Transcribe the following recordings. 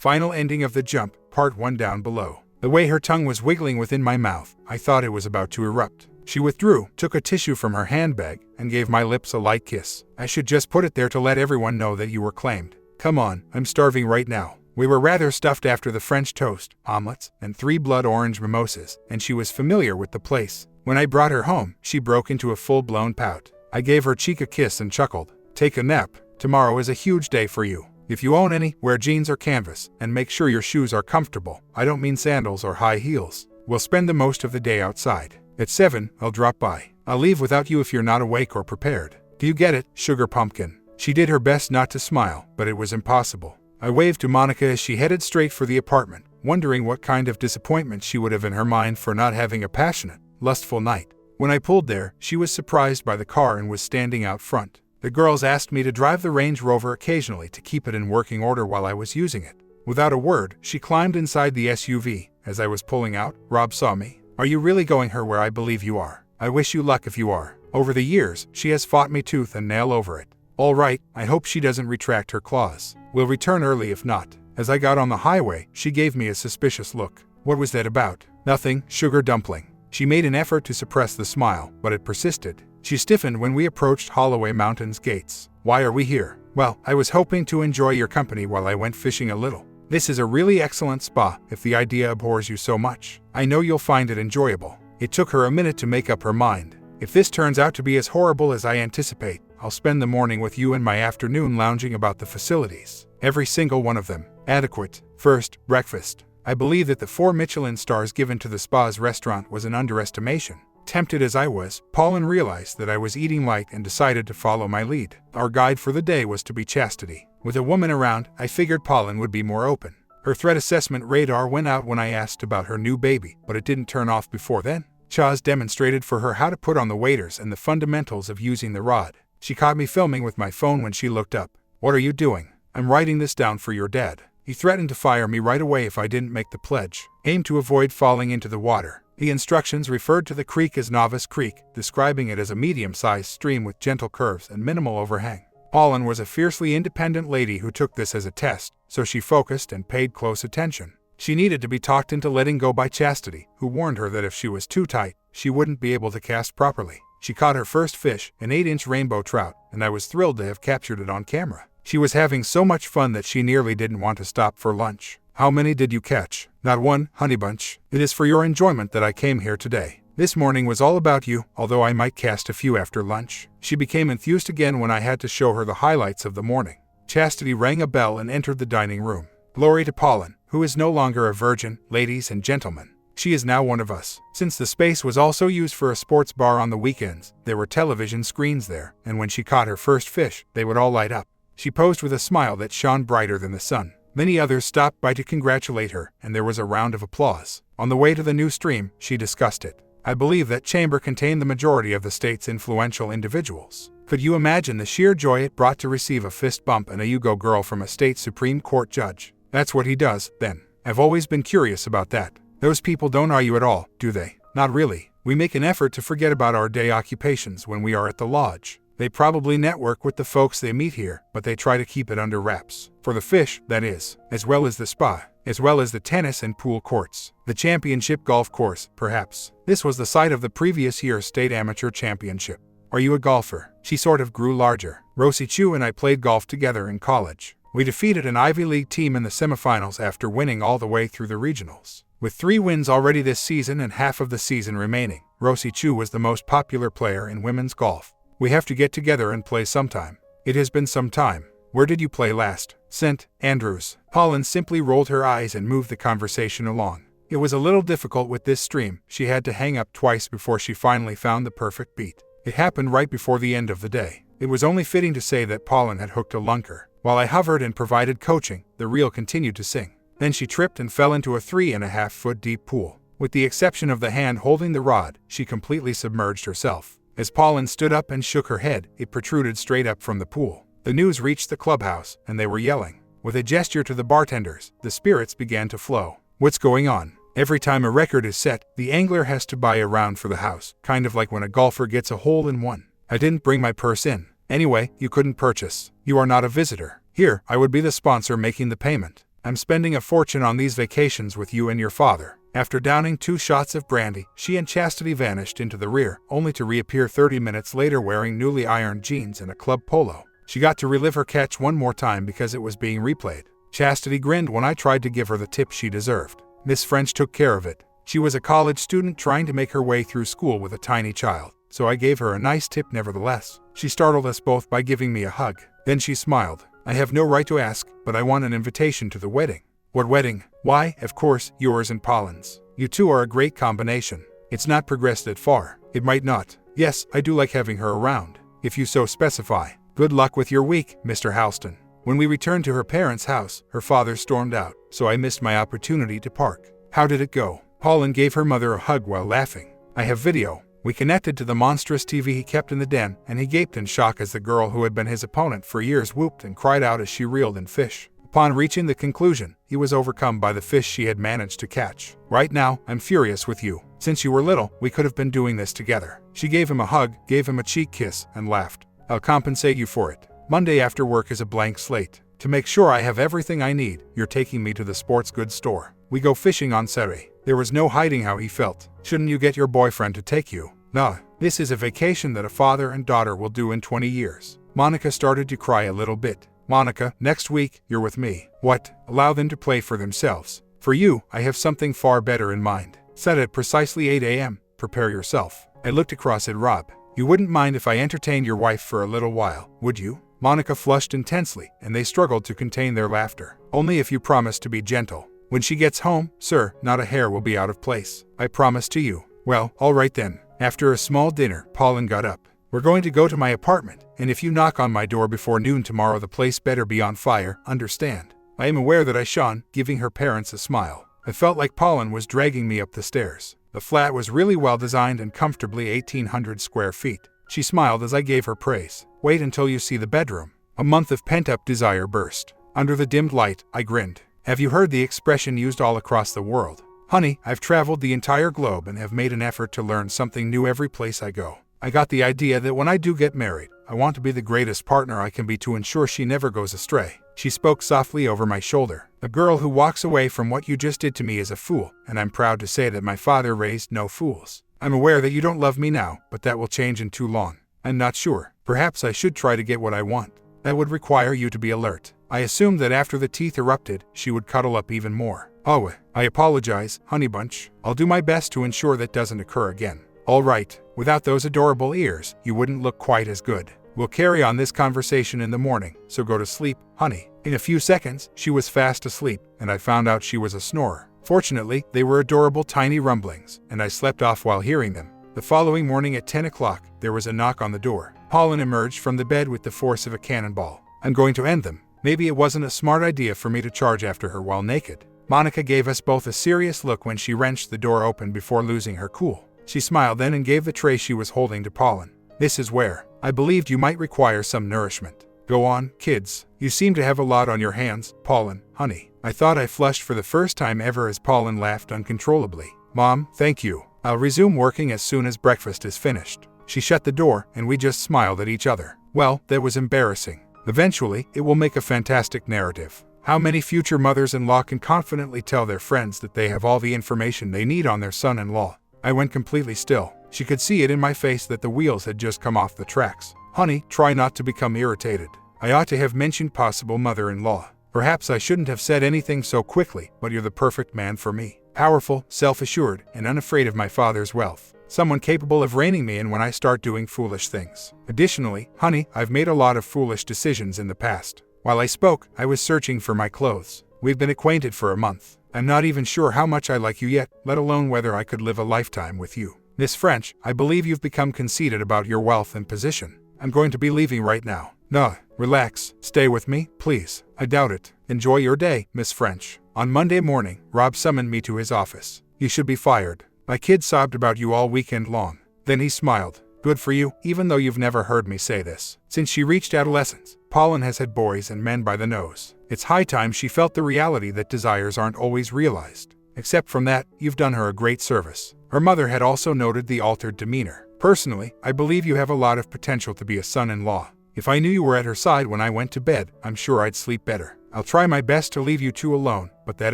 Final ending of the jump, part 1 down below. The way her tongue was wiggling within my mouth, I thought it was about to erupt. She withdrew, took a tissue from her handbag, and gave my lips a light kiss. I should just put it there to let everyone know that you were claimed. Come on, I'm starving right now. We were rather stuffed after the French toast, omelets, and 3 blood orange mimosas, and she was familiar with the place. When I brought her home, she broke into a full-blown pout. I gave her cheek a kiss and chuckled. Take a nap. Tomorrow is a huge day for you. If you own any, wear jeans or canvas, and make sure your shoes are comfortable. I don't mean sandals or high heels. We'll spend the most of the day outside. At 7, I'll drop by. I'll leave without you if you're not awake or prepared. Do you get it, sugar pumpkin? She did her best not to smile, but it was impossible. I waved to Monica as she headed straight for the apartment, wondering what kind of disappointment she would have in her mind for not having a passionate, lustful night. When I pulled there, she was surprised by the car and was standing out front. The girls asked me to drive the Range Rover occasionally to keep it in working order while I was using it. Without a word, she climbed inside the SUV. As I was pulling out, Rob saw me. Are you really going her where I believe you are? I wish you luck if you are. Over the years, she has fought me tooth and nail over it. All right, I hope she doesn't retract her claws. We'll return early if not. As I got on the highway, she gave me a suspicious look. What was that about? Nothing, sugar dumpling. She made an effort to suppress the smile, but it persisted. She stiffened when we approached Holloway Mountain's gates. Why are we here? Well, I was hoping to enjoy your company while I went fishing a little. This is a really excellent spa if the idea abhors you so much. I know you'll find it enjoyable. It took her a minute to make up her mind. If this turns out to be as horrible as I anticipate, I'll spend the morning with you and my afternoon lounging about the facilities. Every single one of them. Adequate. First, breakfast. I believe that the 4 Michelin stars given to the spa's restaurant was an underestimation. Tempted as I was, Paulin realized that I was eating light and decided to follow my lead. Our guide for the day was to be chastity. With a woman around, I figured Paulin would be more open. Her threat assessment radar went out when I asked about her new baby, but it didn't turn off before then. Chaz demonstrated for her how to put on the waders and the fundamentals of using the rod. She caught me filming with my phone when she looked up. What are you doing? I'm writing this down for your dad. He threatened to fire me right away if I didn't make the pledge. Aim to avoid falling into the water. The instructions referred to the creek as Novice Creek, describing it as a medium-sized stream with gentle curves and minimal overhang. Paulin was a fiercely independent lady who took this as a test, so she focused and paid close attention. She needed to be talked into letting go by Chastity, who warned her that if she was too tight, she wouldn't be able to cast properly. She caught her first fish, an 8-inch rainbow trout, and I was thrilled to have captured it on camera. She was having so much fun that she nearly didn't want to stop for lunch. How many did you catch? Not one, honey bunch. It is for your enjoyment that I came here today. This morning was all about you, although I might cast a few after lunch. She became enthused again when I had to show her the highlights of the morning. Chastity rang a bell and entered the dining room. Glory to Paulin, who is no longer a virgin, ladies and gentlemen. She is now one of us. Since the space was also used for a sports bar on the weekends, there were television screens there, and when she caught her first fish, they would all light up. She posed with a smile that shone brighter than the sun. Many others stopped by to congratulate her, and there was a round of applause. On the way to the new stream, she discussed it. I believe that chamber contained the majority of the state's influential individuals. Could you imagine the sheer joy it brought to receive a fist bump and a "you go girl" from a state Supreme Court judge? That's what he does, then. I've always been curious about that. Those people don't argue at all, do they? Not really. We make an effort to forget about our day occupations when we are at the lodge. They probably network with the folks they meet here, but they try to keep it under wraps. For the fish, that is, as well as the spa, as well as the tennis and pool courts. The championship golf course, perhaps. This was the site of the previous year's state amateur championship. Are you a golfer? She sort of grew larger. Rosie Chu and I played golf together in college. We defeated an Ivy League team in the semifinals after winning all the way through the regionals. With 3 wins already this season and half of the season remaining, Rosie Chu was the most popular player in women's golf. We have to get together and play sometime. It has been some time. Where did you play last? St. Andrews. Paulin simply rolled her eyes and moved the conversation along. It was a little difficult with this stream. She had to hang up twice before she finally found the perfect beat. It happened right before the end of the day. It was only fitting to say that Paulin had hooked a lunker. While I hovered and provided coaching, the reel continued to sing. Then she tripped and fell into a 3.5-foot deep pool. With the exception of the hand holding the rod, she completely submerged herself. As Paulin stood up and shook her head, it protruded straight up from the pool. The news reached the clubhouse, and they were yelling. With a gesture to the bartenders, the spirits began to flow. What's going on? Every time a record is set, the angler has to buy a round for the house, kind of like when a golfer gets a hole-in-one. I didn't bring my purse in. Anyway, you couldn't purchase. You are not a visitor. Here, I would be the sponsor making the payment. I'm spending a fortune on these vacations with you and your father." After downing 2 shots of brandy, she and Chastity vanished into the rear, only to reappear 30 minutes later wearing newly ironed jeans and a club polo. She got to relive her catch one more time because it was being replayed. Chastity grinned when I tried to give her the tip she deserved. Miss French took care of it. She was a college student trying to make her way through school with a tiny child, so I gave her a nice tip nevertheless. She startled us both by giving me a hug. Then she smiled. "I have no right to ask, but I want an invitation to the wedding." "What wedding?" "Why, of course, yours and Pauline's. You two are a great combination." "It's not progressed that far." "It might not." "Yes, I do like having her around, if you so specify." "Good luck with your week, Mr. Houston." When we returned to her parents' house, her father stormed out, so I missed my opportunity to park. "How did it go?" Pauline gave her mother a hug while laughing. "I have video." We connected to the monstrous TV he kept in the den, and he gaped in shock as the girl who had been his opponent for years whooped and cried out as she reeled in fish. Upon reaching the conclusion, he was overcome by the fish she had managed to catch. "Right now, I'm furious with you. Since you were little, we could have been doing this together." She gave him a hug, gave him a cheek kiss, and laughed. "I'll compensate you for it. Monday after work is a blank slate. To make sure I have everything I need, you're taking me to the sports goods store. We go fishing on Saturday." There was no hiding how he felt. "Shouldn't you get your boyfriend to take you?" "No, this is a vacation that a father and daughter will do in 20 years. Monica started to cry a little bit. "Monica, next week, you're with me." "What? Allow them to play for themselves. For you, I have something far better in mind. Set at precisely 8 a.m. Prepare yourself." I looked across at Rob. "You wouldn't mind if I entertained your wife for a little while, would you?" Monica flushed intensely, and they struggled to contain their laughter. "Only if you promise to be gentle. When she gets home, sir, not a hair will be out of place. I promise to you." "Well, all right then." After a small dinner, Pauline got up. "We're going to go to my apartment, and if you knock on my door before noon tomorrow, the place better be on fire, understand?" I am aware that I shone, giving her parents a smile. I felt like Pauline was dragging me up the stairs. The flat was really well designed and comfortably 1,800 square feet. She smiled as I gave her praise. "Wait until you see the bedroom." A month of pent-up desire burst. Under the dimmed light, I grinned. Have you heard the expression used all across the world? Honey, I've traveled the entire globe and have made an effort to learn something new every place I go. I got the idea that when I do get married, I want to be the greatest partner I can be to ensure she never goes astray. She spoke softly over my shoulder. "A girl who walks away from what you just did to me is a fool, and I'm proud to say that my father raised no fools. I'm aware that you don't love me now, but that will change in too long. I'm not sure. Perhaps I should try to get what I want. That would require you to be alert." I assumed that after the teeth erupted, she would cuddle up even more. "Oh, I apologize, honey bunch. I'll do my best to ensure that doesn't occur again." "All right. Without those adorable ears, you wouldn't look quite as good. We'll carry on this conversation in the morning, so go to sleep, honey." In a few seconds, she was fast asleep, and I found out she was a snorer. Fortunately, they were adorable tiny rumblings, and I slept off while hearing them. The following morning at 10 o'clock, there was a knock on the door. Pauline emerged from the bed with the force of a cannonball. "I'm going to end them." Maybe it wasn't a smart idea for me to charge after her while naked. Monica gave us both a serious look when she wrenched the door open before losing her cool. She smiled then and gave the tray she was holding to Pauline. "This is where I believed you might require some nourishment. Go on, kids. You seem to have a lot on your hands, Pauline, honey." I thought I flushed for the first time ever as Pauline laughed uncontrollably. "Mom, thank you. I'll resume working as soon as breakfast is finished." She shut the door, and we just smiled at each other. Well, that was embarrassing. Eventually, it will make a fantastic narrative. How many future mothers-in-law can confidently tell their friends that they have all the information they need on their son-in-law? I went completely still. She could see it in my face that the wheels had just come off the tracks. "Honey, try not to become irritated. I ought to have mentioned possible mother-in-law. Perhaps I shouldn't have said anything so quickly, but you're the perfect man for me. Powerful, self-assured, and unafraid of my father's wealth. Someone capable of reining me in when I start doing foolish things. Additionally, honey, I've made a lot of foolish decisions in the past." While I spoke, I was searching for my clothes. "We've been acquainted for a month. I'm not even sure how much I like you yet, let alone whether I could live a lifetime with you. Miss French, I believe you've become conceited about your wealth and position. I'm going to be leaving right now." "No, relax. Stay with me, please." "I doubt it. Enjoy your day, Miss French." On Monday morning, Rob summoned me to his office. "You should be fired. My kid sobbed about you all weekend long." Then he smiled. "Good for you, even though you've never heard me say this. Since she reached adolescence, Pauline has had boys and men by the nose. It's high time she felt the reality that desires aren't always realized. Except from that, you've done her a great service." Her mother had also noted the altered demeanor. "Personally, I believe you have a lot of potential to be a son-in-law. If I knew you were at her side when I went to bed, I'm sure I'd sleep better." I'll try my best to leave you two alone, but that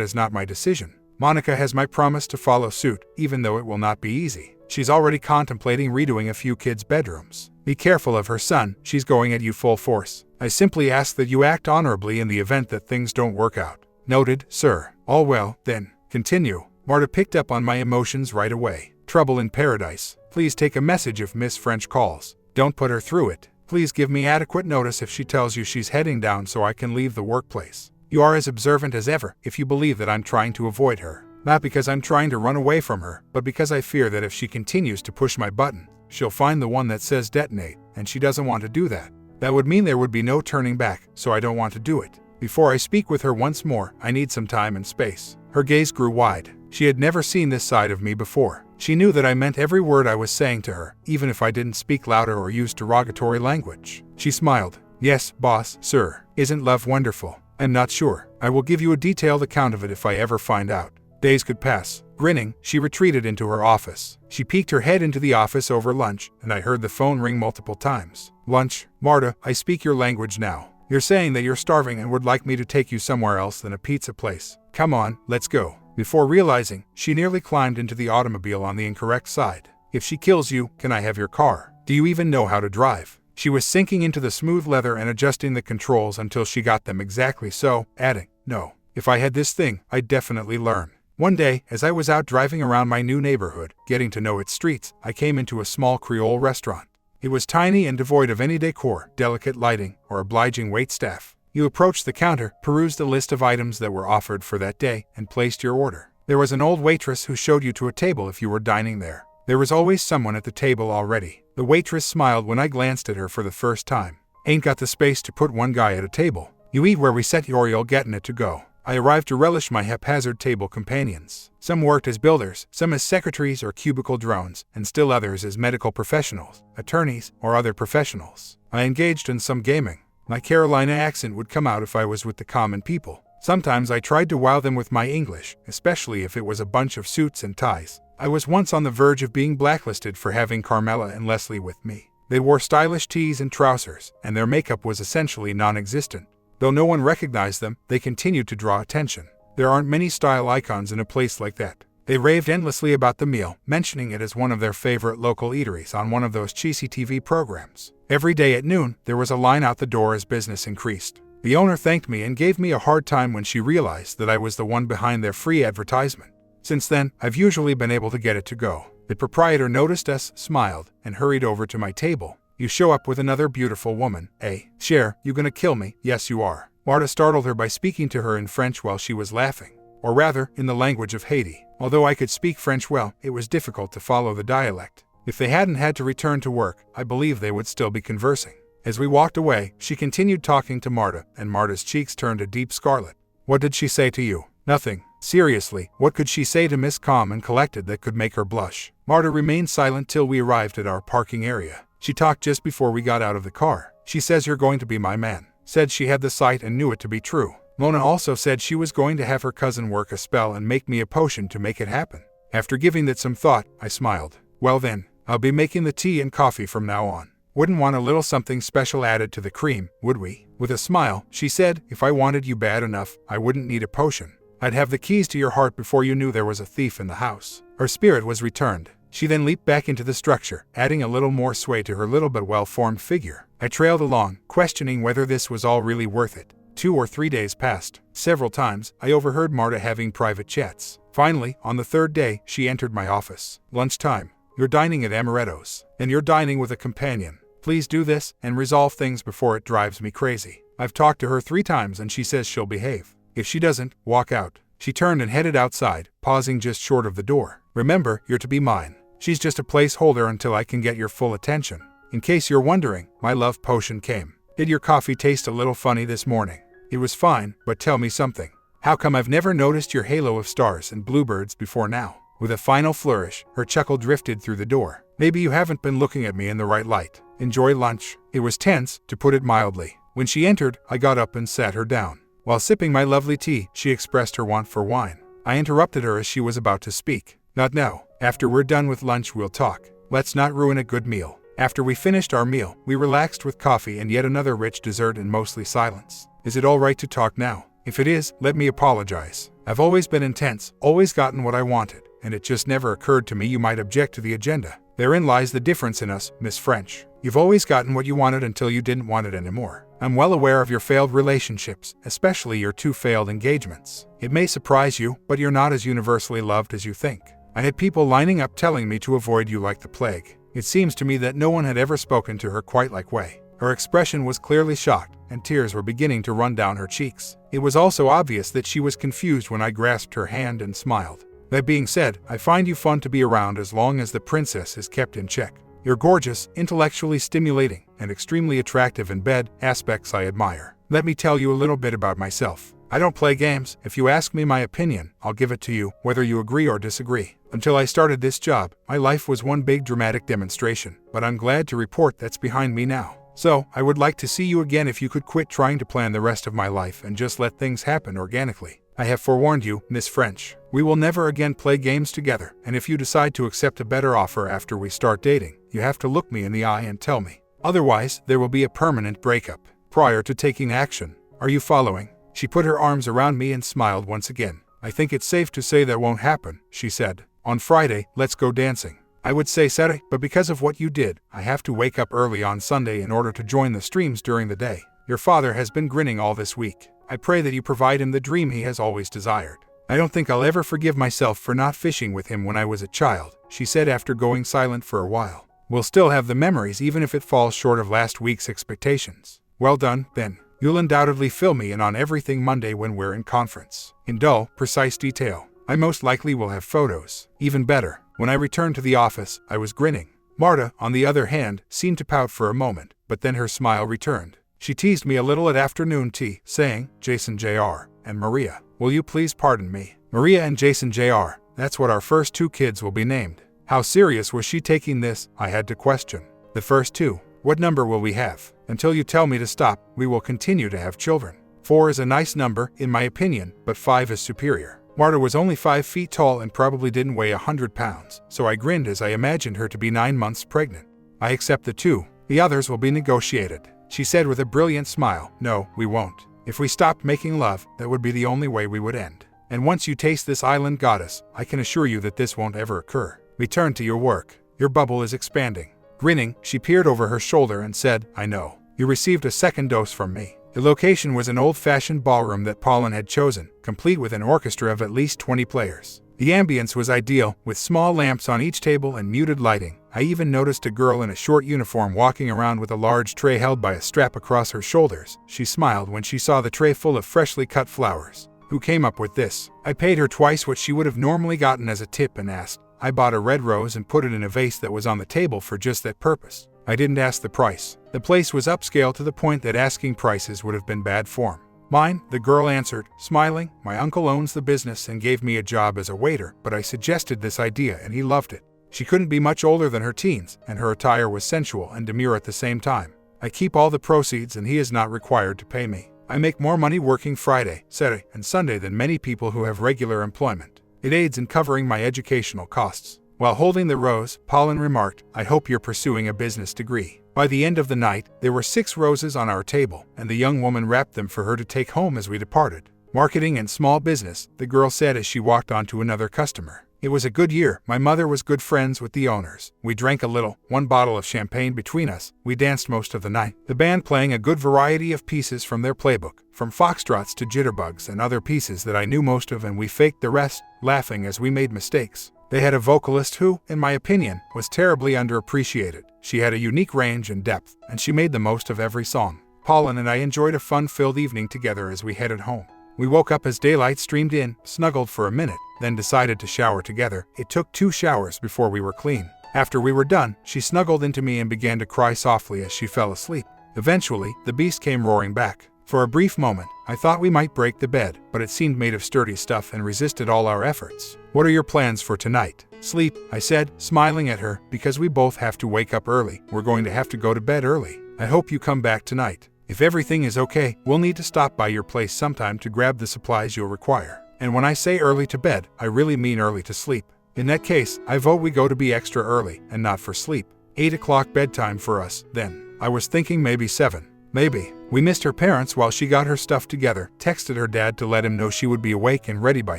is not my decision. Monica has my promise to follow suit, even though it will not be easy. She's already contemplating redoing a few kids' bedrooms. Be careful of her son, she's going at you full force. I simply ask that you act honorably in the event that things don't work out. Noted, sir. All well, then. Continue. Marta picked up on my emotions right away. Trouble in paradise. Please take a message if Miss French calls. Don't put her through it. Please give me adequate notice if she tells you she's heading down so I can leave the workplace. You are as observant as ever if you believe that I'm trying to avoid her. Not because I'm trying to run away from her, but because I fear that if she continues to push my button, she'll find the one that says detonate, and she doesn't want to do that. That would mean there would be no turning back, so I don't want to do it. Before I speak with her once more, I need some time and space. Her gaze grew wide. She had never seen this side of me before. She knew that I meant every word I was saying to her, even if I didn't speak louder or use derogatory language. She smiled. Yes, boss, sir. Isn't love wonderful? I'm not sure. I will give you a detailed account of it if I ever find out. Days could pass. Grinning, she retreated into her office. She peeked her head into the office over lunch, and I heard the phone ring multiple times. Lunch? Marta, I speak your language now. You're saying that you're starving and would like me to take you somewhere else than a pizza place. Come on, let's go. Before realizing, she nearly climbed into the automobile on the incorrect side. If she kills you, can I have your car? Do you even know how to drive? She was sinking into the smooth leather and adjusting the controls until she got them exactly so, adding, no. If I had this thing, I'd definitely learn. One day, as I was out driving around my new neighborhood, getting to know its streets, I came into a small Creole restaurant. It was tiny and devoid of any decor, delicate lighting, or obliging waitstaff. You approached the counter, perused the list of items that were offered for that day, and placed your order. There was an old waitress who showed you to a table if you were dining there. There was always someone at the table already. The waitress smiled when I glanced at her for the first time. Ain't got the space to put one guy at a table. You eat where we set you or you'll gettin' it to go. I arrived to relish my haphazard table companions. Some worked as builders, some as secretaries or cubicle drones, and still others as medical professionals, attorneys, or other professionals. I engaged in some gaming. My Carolina accent would come out if I was with the common people. Sometimes I tried to wow them with my English, especially if it was a bunch of suits and ties. I was once on the verge of being blacklisted for having Carmela and Leslie with me. They wore stylish tees and trousers, and their makeup was essentially non-existent. Though no one recognized them, they continued to draw attention. There aren't many style icons in a place like that. They raved endlessly about the meal, mentioning it as one of their favorite local eateries on one of those cheesy TV programs. Every day at noon, there was a line out the door as business increased. The owner thanked me and gave me a hard time when she realized that I was the one behind their free advertisement. Since then, I've usually been able to get it to go. The proprietor noticed us, smiled, and hurried over to my table. You show up with another beautiful woman, eh? Cher, you gonna kill me? Yes, you are. Marta startled her by speaking to her in French while she was laughing. Or rather, in the language of Haiti. Although I could speak French well, it was difficult to follow the dialect. If they hadn't had to return to work, I believe they would still be conversing. As we walked away, she continued talking to Marta, and Marta's cheeks turned a deep scarlet. What did she say to you? Nothing. Seriously, what could she say to Miss Calm and Collected that could make her blush? Marta remained silent till we arrived at our parking area. She talked just before we got out of the car. She says you're going to be my man. Said she had the sight and knew it to be true. Mona also said she was going to have her cousin work a spell and make me a potion to make it happen. After giving that some thought, I smiled. Well then, I'll be making the tea and coffee from now on. Wouldn't want a little something special added to the cream, would we? With a smile, she said, if I wanted you bad enough, I wouldn't need a potion. I'd have the keys to your heart before you knew there was a thief in the house. Her spirit was returned. She then leaped back into the structure, adding a little more sway to her little but well-formed figure. I trailed along, questioning whether this was all really worth it. 2 or 3 days passed. Several times, I overheard Marta having private chats. Finally, on the 3rd day, she entered my office. Lunchtime. You're dining at Amaretto's, and you're dining with a companion. Please do this, and resolve things before it drives me crazy. I've talked to her 3 times and she says she'll behave. If she doesn't, walk out. She turned and headed outside, pausing just short of the door. Remember, you're to be mine. She's just a placeholder until I can get your full attention. In case you're wondering, my love potion came. Did your coffee taste a little funny this morning? It was fine, but tell me something. How come I've never noticed your halo of stars and bluebirds before now? With a final flourish, her chuckle drifted through the door. Maybe you haven't been looking at me in the right light. Enjoy lunch. It was tense, to put it mildly. When she entered, I got up and sat her down. While sipping my lovely tea, she expressed her want for wine. I interrupted her as she was about to speak. Not now. After we're done with lunch, we'll talk. Let's not ruin a good meal. After we finished our meal, we relaxed with coffee and yet another rich dessert and mostly silence. Is it all right to talk now? If it is, let me apologize. I've always been intense, always gotten what I wanted, and it just never occurred to me you might object to the agenda. Therein lies the difference in us, Miss French. You've always gotten what you wanted until you didn't want it anymore. I'm well aware of your failed relationships, especially your 2 failed engagements. It may surprise you, but you're not as universally loved as you think. I had people lining up telling me to avoid you like the plague. It seems to me that no one had ever spoken to her quite like way. Her expression was clearly shocked, and tears were beginning to run down her cheeks. It was also obvious that she was confused when I grasped her hand and smiled. That being said, I find you fun to be around as long as the princess is kept in check. You're gorgeous, intellectually stimulating, and extremely attractive in bed, aspects I admire. Let me tell you a little bit about myself. I don't play games. If you ask me my opinion, I'll give it to you, whether you agree or disagree. Until I started this job, my life was one big dramatic demonstration, but I'm glad to report that's behind me now. So, I would like to see you again if you could quit trying to plan the rest of my life and just let things happen organically. I have forewarned you, Miss French. We will never again play games together, and if you decide to accept a better offer after we start dating, you have to look me in the eye and tell me. Otherwise, there will be a permanent breakup. Prior to taking action. Are you following? She put her arms around me and smiled once again. I think it's safe to say that won't happen, she said. On Friday, let's go dancing. I would say Saturday, but because of what you did, I have to wake up early on Sunday in order to join the streams during the day. Your father has been grinning all this week. I pray that you provide him the dream he has always desired. I don't think I'll ever forgive myself for not fishing with him when I was a child, she said after going silent for a while. We'll still have the memories even if it falls short of last week's expectations. Well done, then. You'll undoubtedly fill me in on everything Monday when we're in conference. In dull, precise detail. I most likely will have photos. Even better. When I returned to the office, I was grinning. Marta, on the other hand, seemed to pout for a moment, but then her smile returned. She teased me a little at afternoon tea, saying, Jason Jr. and Maria. Will you please pardon me? Maria and Jason Jr. That's what our first 2 kids will be named. How serious was she taking this? I had to question. The first 2. What number will we have? Until you tell me to stop, we will continue to have children. 4 is a nice number, in my opinion, but 5 is superior. Marta was only 5 feet tall and probably didn't weigh 100 pounds, so I grinned as I imagined her to be 9 months pregnant. I accept the 2. The others will be negotiated. She said with a brilliant smile, no, we won't. If we stopped making love, that would be the only way we would end. And once you taste this island goddess, I can assure you that this won't ever occur. Return to your work. Your bubble is expanding. Grinning, she peered over her shoulder and said, I know. You received a second dose from me. The location was an old-fashioned ballroom that Pauline had chosen, complete with an orchestra of at least 20 players. The ambience was ideal, with small lamps on each table and muted lighting. I even noticed a girl in a short uniform walking around with a large tray held by a strap across her shoulders. She smiled when she saw the tray full of freshly cut flowers. Who came up with this? I paid her twice what she would have normally gotten as a tip and asked. I bought a red rose and put it in a vase that was on the table for just that purpose. I didn't ask the price. The place was upscale to the point that asking prices would have been bad form. Mine, the girl answered, smiling. My uncle owns the business and gave me a job as a waiter, but I suggested this idea and he loved it. She couldn't be much older than her teens, and her attire was sensual and demure at the same time. I keep all the proceeds and he is not required to pay me. I make more money working Friday, Saturday, and Sunday than many people who have regular employment. It aids in covering my educational costs. While holding the rose, Pauline remarked, I hope you're pursuing a business degree. By the end of the night, there were 6 roses on our table, and the young woman wrapped them for her to take home as we departed. Marketing and small business, the girl said as she walked on to another customer. It was a good year. My mother was good friends with the owners. We drank a little, 1 bottle of champagne between us. We danced most of the night. The band playing a good variety of pieces from their playbook, from foxtrots to jitterbugs and other pieces that I knew most of, and we faked the rest, laughing as we made mistakes. They had a vocalist who, in my opinion, was terribly underappreciated. She had a unique range and depth, and she made the most of every song. Pauline and I enjoyed a fun-filled evening together as we headed home. We woke up as daylight streamed in, snuggled for a minute, then decided to shower together. It took 2 showers before we were clean. After we were done, she snuggled into me and began to cry softly as she fell asleep. Eventually, the beast came roaring back. For a brief moment, I thought we might break the bed, but it seemed made of sturdy stuff and resisted all our efforts. What are your plans for tonight? Sleep, I said, smiling at her, because we both have to wake up early. We're going to have to go to bed early. I hope you come back tonight. If everything is okay, we'll need to stop by your place sometime to grab the supplies you'll require. And when I say early to bed, I really mean early to sleep. In that case, I vote we go to be extra early, and not for sleep. 8 o'clock bedtime for us, then. I was thinking maybe 7. Maybe. We missed her parents while she got her stuff together, texted her dad to let him know she would be awake and ready by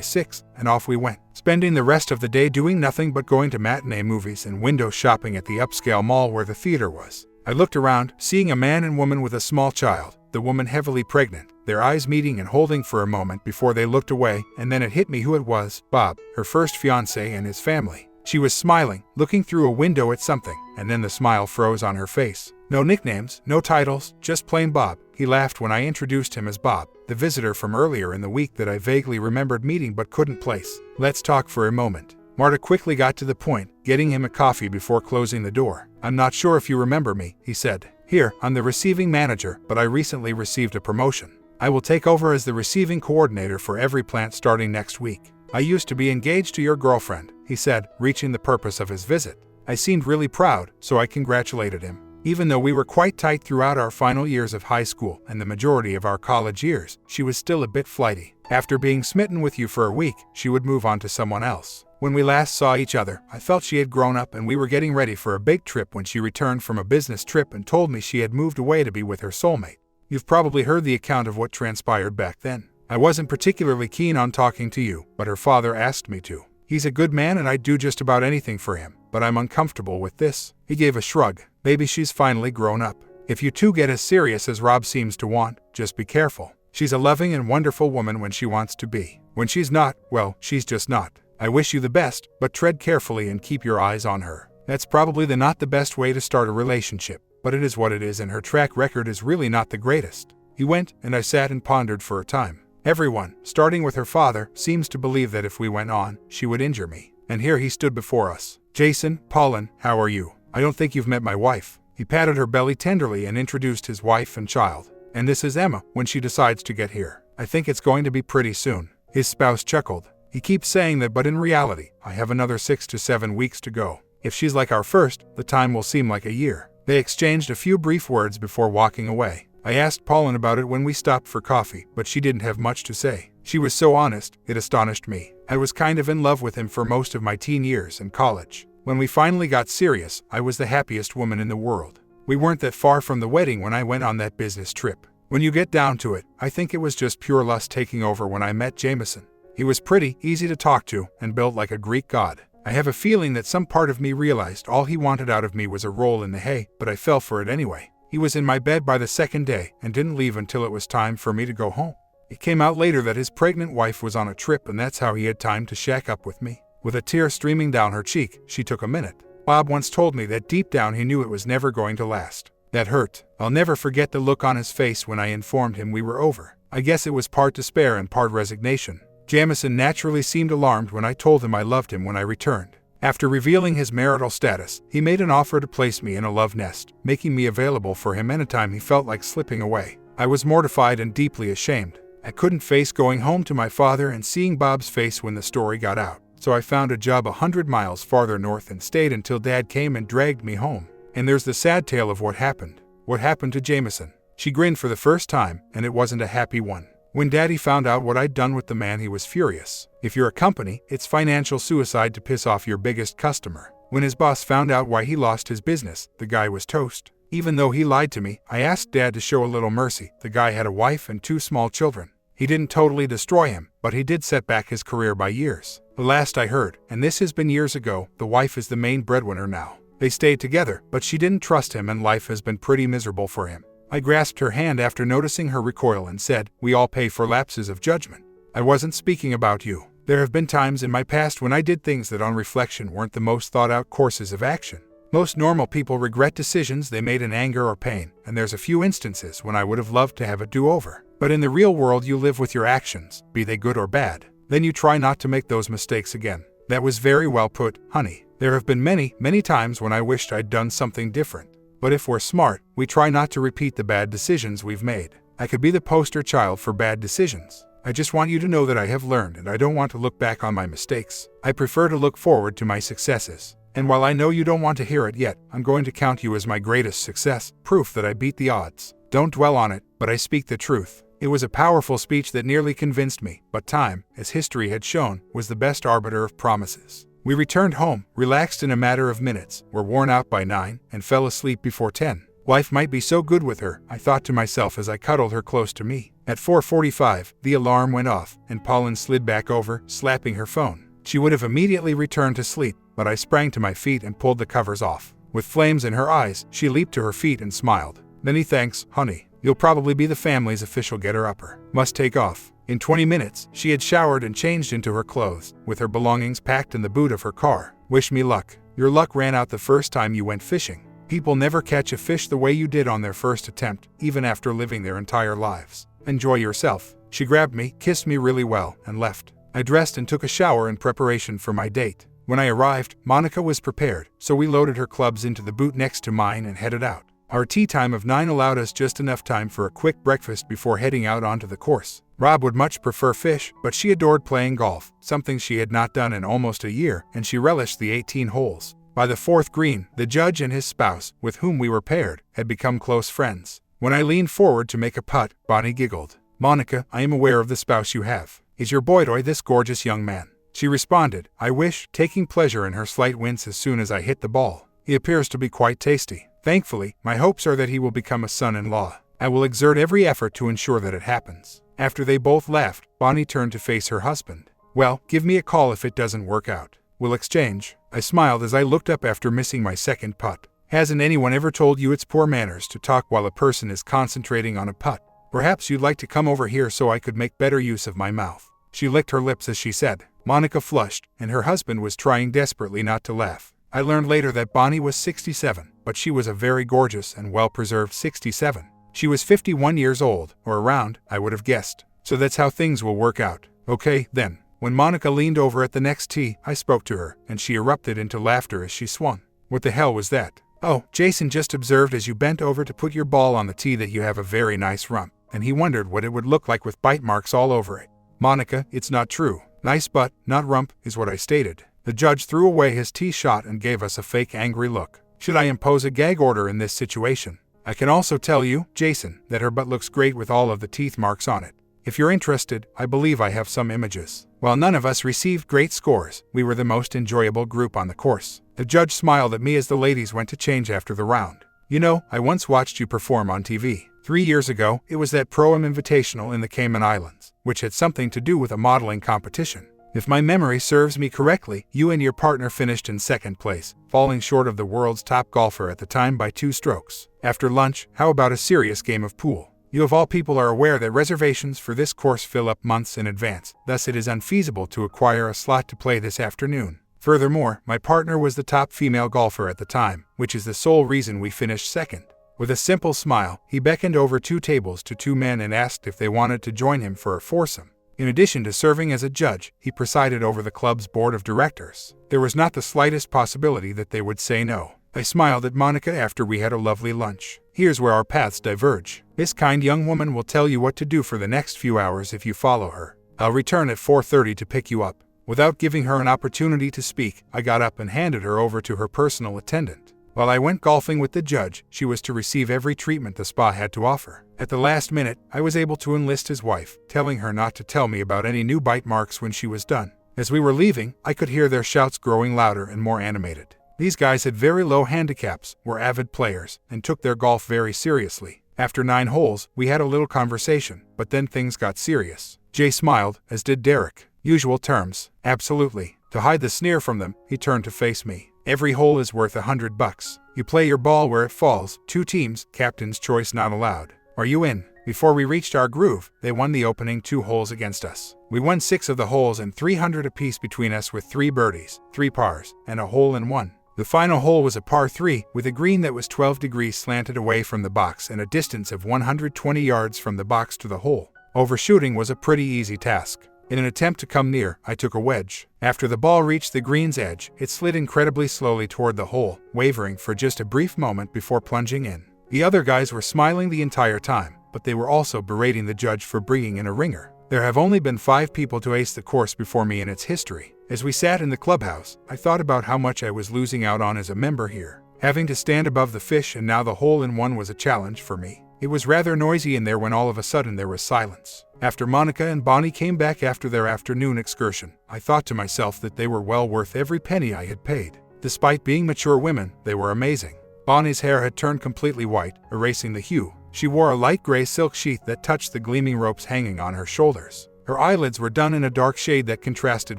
6, and off we went, spending the rest of the day doing nothing but going to matinee movies and window shopping at the upscale mall where the theater was. I looked around, seeing a man and woman with a small child, the woman heavily pregnant, their eyes meeting and holding for a moment before they looked away, and then it hit me who it was: Bob, her first fiancé, and his family. She was smiling, looking through a window at something, and then the smile froze on her face. No nicknames, no titles, just plain Bob. He laughed when I introduced him as Bob, the visitor from earlier in the week that I vaguely remembered meeting but couldn't place. Let's talk for a moment. Marta quickly got to the point, getting him a coffee before closing the door. I'm not sure if you remember me, he said. Here, I'm the receiving manager, but I recently received a promotion. I will take over as the receiving coordinator for every plant starting next week. I used to be engaged to your girlfriend, he said, reaching the purpose of his visit. I seemed really proud, so I congratulated him. Even though we were quite tight throughout our final years of high school and the majority of our college years, she was still a bit flighty. After being smitten with you for a week, she would move on to someone else. When we last saw each other, I felt she had grown up and we were getting ready for a big trip when she returned from a business trip and told me she had moved away to be with her soulmate. You've probably heard the account of what transpired back then. I wasn't particularly keen on talking to you, but her father asked me to. He's a good man and I'd do just about anything for him, but I'm uncomfortable with this. He gave a shrug. Maybe she's finally grown up. If you two get as serious as Rob seems to want, just be careful. She's a loving and wonderful woman when she wants to be. When she's not, well, she's just not. I wish you the best, but tread carefully and keep your eyes on her. That's probably not the best way to start a relationship, but it is what it is and her track record is really not the greatest. He went, and I sat and pondered for a time. Everyone, starting with her father, seems to believe that if we went on, she would injure me. And here he stood before us. Jason, Paulin, how are you? I don't think you've met my wife. He patted her belly tenderly and introduced his wife and child. And this is Emma, when she decides to get here. I think it's going to be pretty soon. His spouse chuckled. He keeps saying that, but in reality, I have another 6 to 7 weeks to go. If she's like our first, the time will seem like a year. They exchanged a few brief words before walking away. I asked Paulin about it when we stopped for coffee, but she didn't have much to say. She was so honest, it astonished me. I was kind of in love with him for most of my teen years and college. When we finally got serious, I was the happiest woman in the world. We weren't that far from the wedding when I went on that business trip. When you get down to it, I think it was just pure lust taking over when I met Jameson. He was pretty, easy to talk to, and built like a Greek god. I have a feeling that some part of me realized all he wanted out of me was a roll in the hay, but I fell for it anyway. He was in my bed by the second day and didn't leave until it was time for me to go home. It came out later that his pregnant wife was on a trip and that's how he had time to shack up with me. With a tear streaming down her cheek, she took a minute. Bob once told me that deep down he knew it was never going to last. That hurt. I'll never forget the look on his face when I informed him we were over. I guess it was part despair and part resignation. Jameson naturally seemed alarmed when I told him I loved him when I returned. After revealing his marital status, he made an offer to place me in a love nest, making me available for him anytime he felt like slipping away. I was mortified and deeply ashamed. I couldn't face going home to my father and seeing Bob's face when the story got out, so I found a job 100 miles farther north and stayed until Dad came and dragged me home. And there's the sad tale of what happened. What happened to Jameson? She grinned for the first time, and it wasn't a happy one. When Daddy found out what I'd done with the man, he was furious. If you're a company, it's financial suicide to piss off your biggest customer. When his boss found out why he lost his business, the guy was toast. Even though he lied to me, I asked Dad to show a little mercy. The guy had a wife and 2 small children. He didn't totally destroy him, but he did set back his career by years. The last I heard, and this has been years ago, the wife is the main breadwinner now. They stayed together, but she didn't trust him and life has been pretty miserable for him. I grasped her hand after noticing her recoil and said, "We all pay for lapses of judgment. I wasn't speaking about you. There have been times in my past when I did things that on reflection weren't the most thought out courses of action. Most normal people regret decisions they made in anger or pain, and there's a few instances when I would have loved to have a do-over. But in the real world you live with your actions, be they good or bad. Then you try not to make those mistakes again." That was very well put, honey. There have been many, many times when I wished I'd done something different. But if we're smart, we try not to repeat the bad decisions we've made. I could be the poster child for bad decisions. I just want you to know that I have learned and I don't want to look back on my mistakes. I prefer to look forward to my successes. And while I know you don't want to hear it yet, I'm going to count you as my greatest success, proof that I beat the odds. Don't dwell on it, but I speak the truth. It was a powerful speech that nearly convinced me, but time, as history had shown, was the best arbiter of promises. We returned home, relaxed in a matter of minutes, were worn out by 9, and fell asleep before 10. Life might be so good with her, I thought to myself as I cuddled her close to me. At 4:45, the alarm went off, and Pauline slid back over, slapping her phone. She would have immediately returned to sleep, but I sprang to my feet and pulled the covers off. With flames in her eyes, she leaped to her feet and smiled. Many thanks, honey. You'll probably be the family's official getter-upper. Must take off. In 20 minutes, she had showered and changed into her clothes, with her belongings packed in the boot of her car. Wish me luck. Your luck ran out the first time you went fishing. People never catch a fish the way you did on their first attempt, even after living their entire lives. Enjoy yourself. She grabbed me, kissed me really well, and left. I dressed and took a shower in preparation for my date. When I arrived, Monica was prepared, so we loaded her clubs into the boot next to mine and headed out. Our tea time of 9 allowed us just enough time for a quick breakfast before heading out onto the course. Rob would much prefer fish, but she adored playing golf, something she had not done in almost a year, and she relished the 18 holes. By the 4th green, the judge and his spouse, with whom we were paired, had become close friends. When I leaned forward to make a putt, Bonnie giggled. Monica, I am aware of the spouse you have. Is your boy this gorgeous young man? She responded, I wish, taking pleasure in her slight wince as soon as I hit the ball. He appears to be quite tasty. Thankfully, my hopes are that he will become a son-in-law. I will exert every effort to ensure that it happens. After they both laughed, Bonnie turned to face her husband. Well, give me a call if it doesn't work out. We'll exchange. I smiled as I looked up after missing my second putt. Hasn't anyone ever told you it's poor manners to talk while a person is concentrating on a putt? Perhaps you'd like to come over here so I could make better use of my mouth. She licked her lips as she said. Monica flushed, and her husband was trying desperately not to laugh. I learned later that Bonnie was 67, but she was a very gorgeous and well-preserved 67. She was 51 years old, or around, I would have guessed. So that's how things will work out. Okay, then. When Monica leaned over at the next tee, I spoke to her, and she erupted into laughter as she swung. What the hell was that? Oh, Jason just observed as you bent over to put your ball on the tee that you have a very nice rump, and he wondered what it would look like with bite marks all over it. Monica, it's not true. Nice butt, not rump, is what I stated. The judge threw away his tee shot and gave us a fake angry look. Should I impose a gag order in this situation? I can also tell you, Jason, that her butt looks great with all of the teeth marks on it. If you're interested, I believe I have some images. While none of us received great scores, we were the most enjoyable group on the course. The judge smiled at me as the ladies went to change after the round. You know, I once watched you perform on TV. 3 years ago, it was that Pro-Am Invitational in the Cayman Islands, which had something to do with a modeling competition. If my memory serves me correctly, you and your partner finished in second place, falling short of the world's top golfer at the time by 2 strokes. After lunch, how about a serious game of pool? You of all people are aware that reservations for this course fill up months in advance, thus it is unfeasible to acquire a slot to play this afternoon. Furthermore, my partner was the top female golfer at the time, which is the sole reason we finished second. With a simple smile, he beckoned over 2 tables to 2 men and asked if they wanted to join him for a foursome. In addition to serving as a judge, he presided over the club's board of directors. There was not the slightest possibility that they would say no. I smiled at Monica after we had a lovely lunch. Here's where our paths diverge. This kind young woman will tell you what to do for the next few hours if you follow her. I'll return at 4:30 to pick you up. Without giving her an opportunity to speak, I got up and handed her over to her personal attendant. While I went golfing with the judge, she was to receive every treatment the spa had to offer. At the last minute, I was able to enlist his wife, telling her not to tell me about any new bite marks when she was done. As we were leaving, I could hear their shouts growing louder and more animated. These guys had very low handicaps, were avid players, and took their golf very seriously. After 9 holes, we had a little conversation, but then things got serious. Jay smiled, as did Derek. Usual terms. Absolutely. To hide the sneer from them, he turned to face me. Every hole is worth $100. You play your ball where it falls, 2 teams, captain's choice not allowed. Are you in? Before we reached our groove, they won the opening 2 holes against us. We won 6 of the holes and 300 apiece between us with 3 birdies, 3 pars, and a hole in one. The final hole was a par 3, with a green that was 12 degrees slanted away from the box and a distance of 120 yards from the box to the hole. Overshooting was a pretty easy task. In an attempt to come near, I took a wedge. After the ball reached the green's edge, it slid incredibly slowly toward the hole, wavering for just a brief moment before plunging in. The other guys were smiling the entire time, but they were also berating the judge for bringing in a ringer. There have only been 5 people to ace the course before me in its history. As we sat in the clubhouse, I thought about how much I was losing out on as a member here. Having to stand above the fish and now the hole in one was a challenge for me. It was rather noisy in there when all of a sudden there was silence. After Monica and Bonnie came back after their afternoon excursion, I thought to myself that they were well worth every penny I had paid. Despite being mature women, they were amazing. Bonnie's hair had turned completely white, erasing the hue. She wore a light gray silk sheath that touched the gleaming ropes hanging on her shoulders. Her eyelids were done in a dark shade that contrasted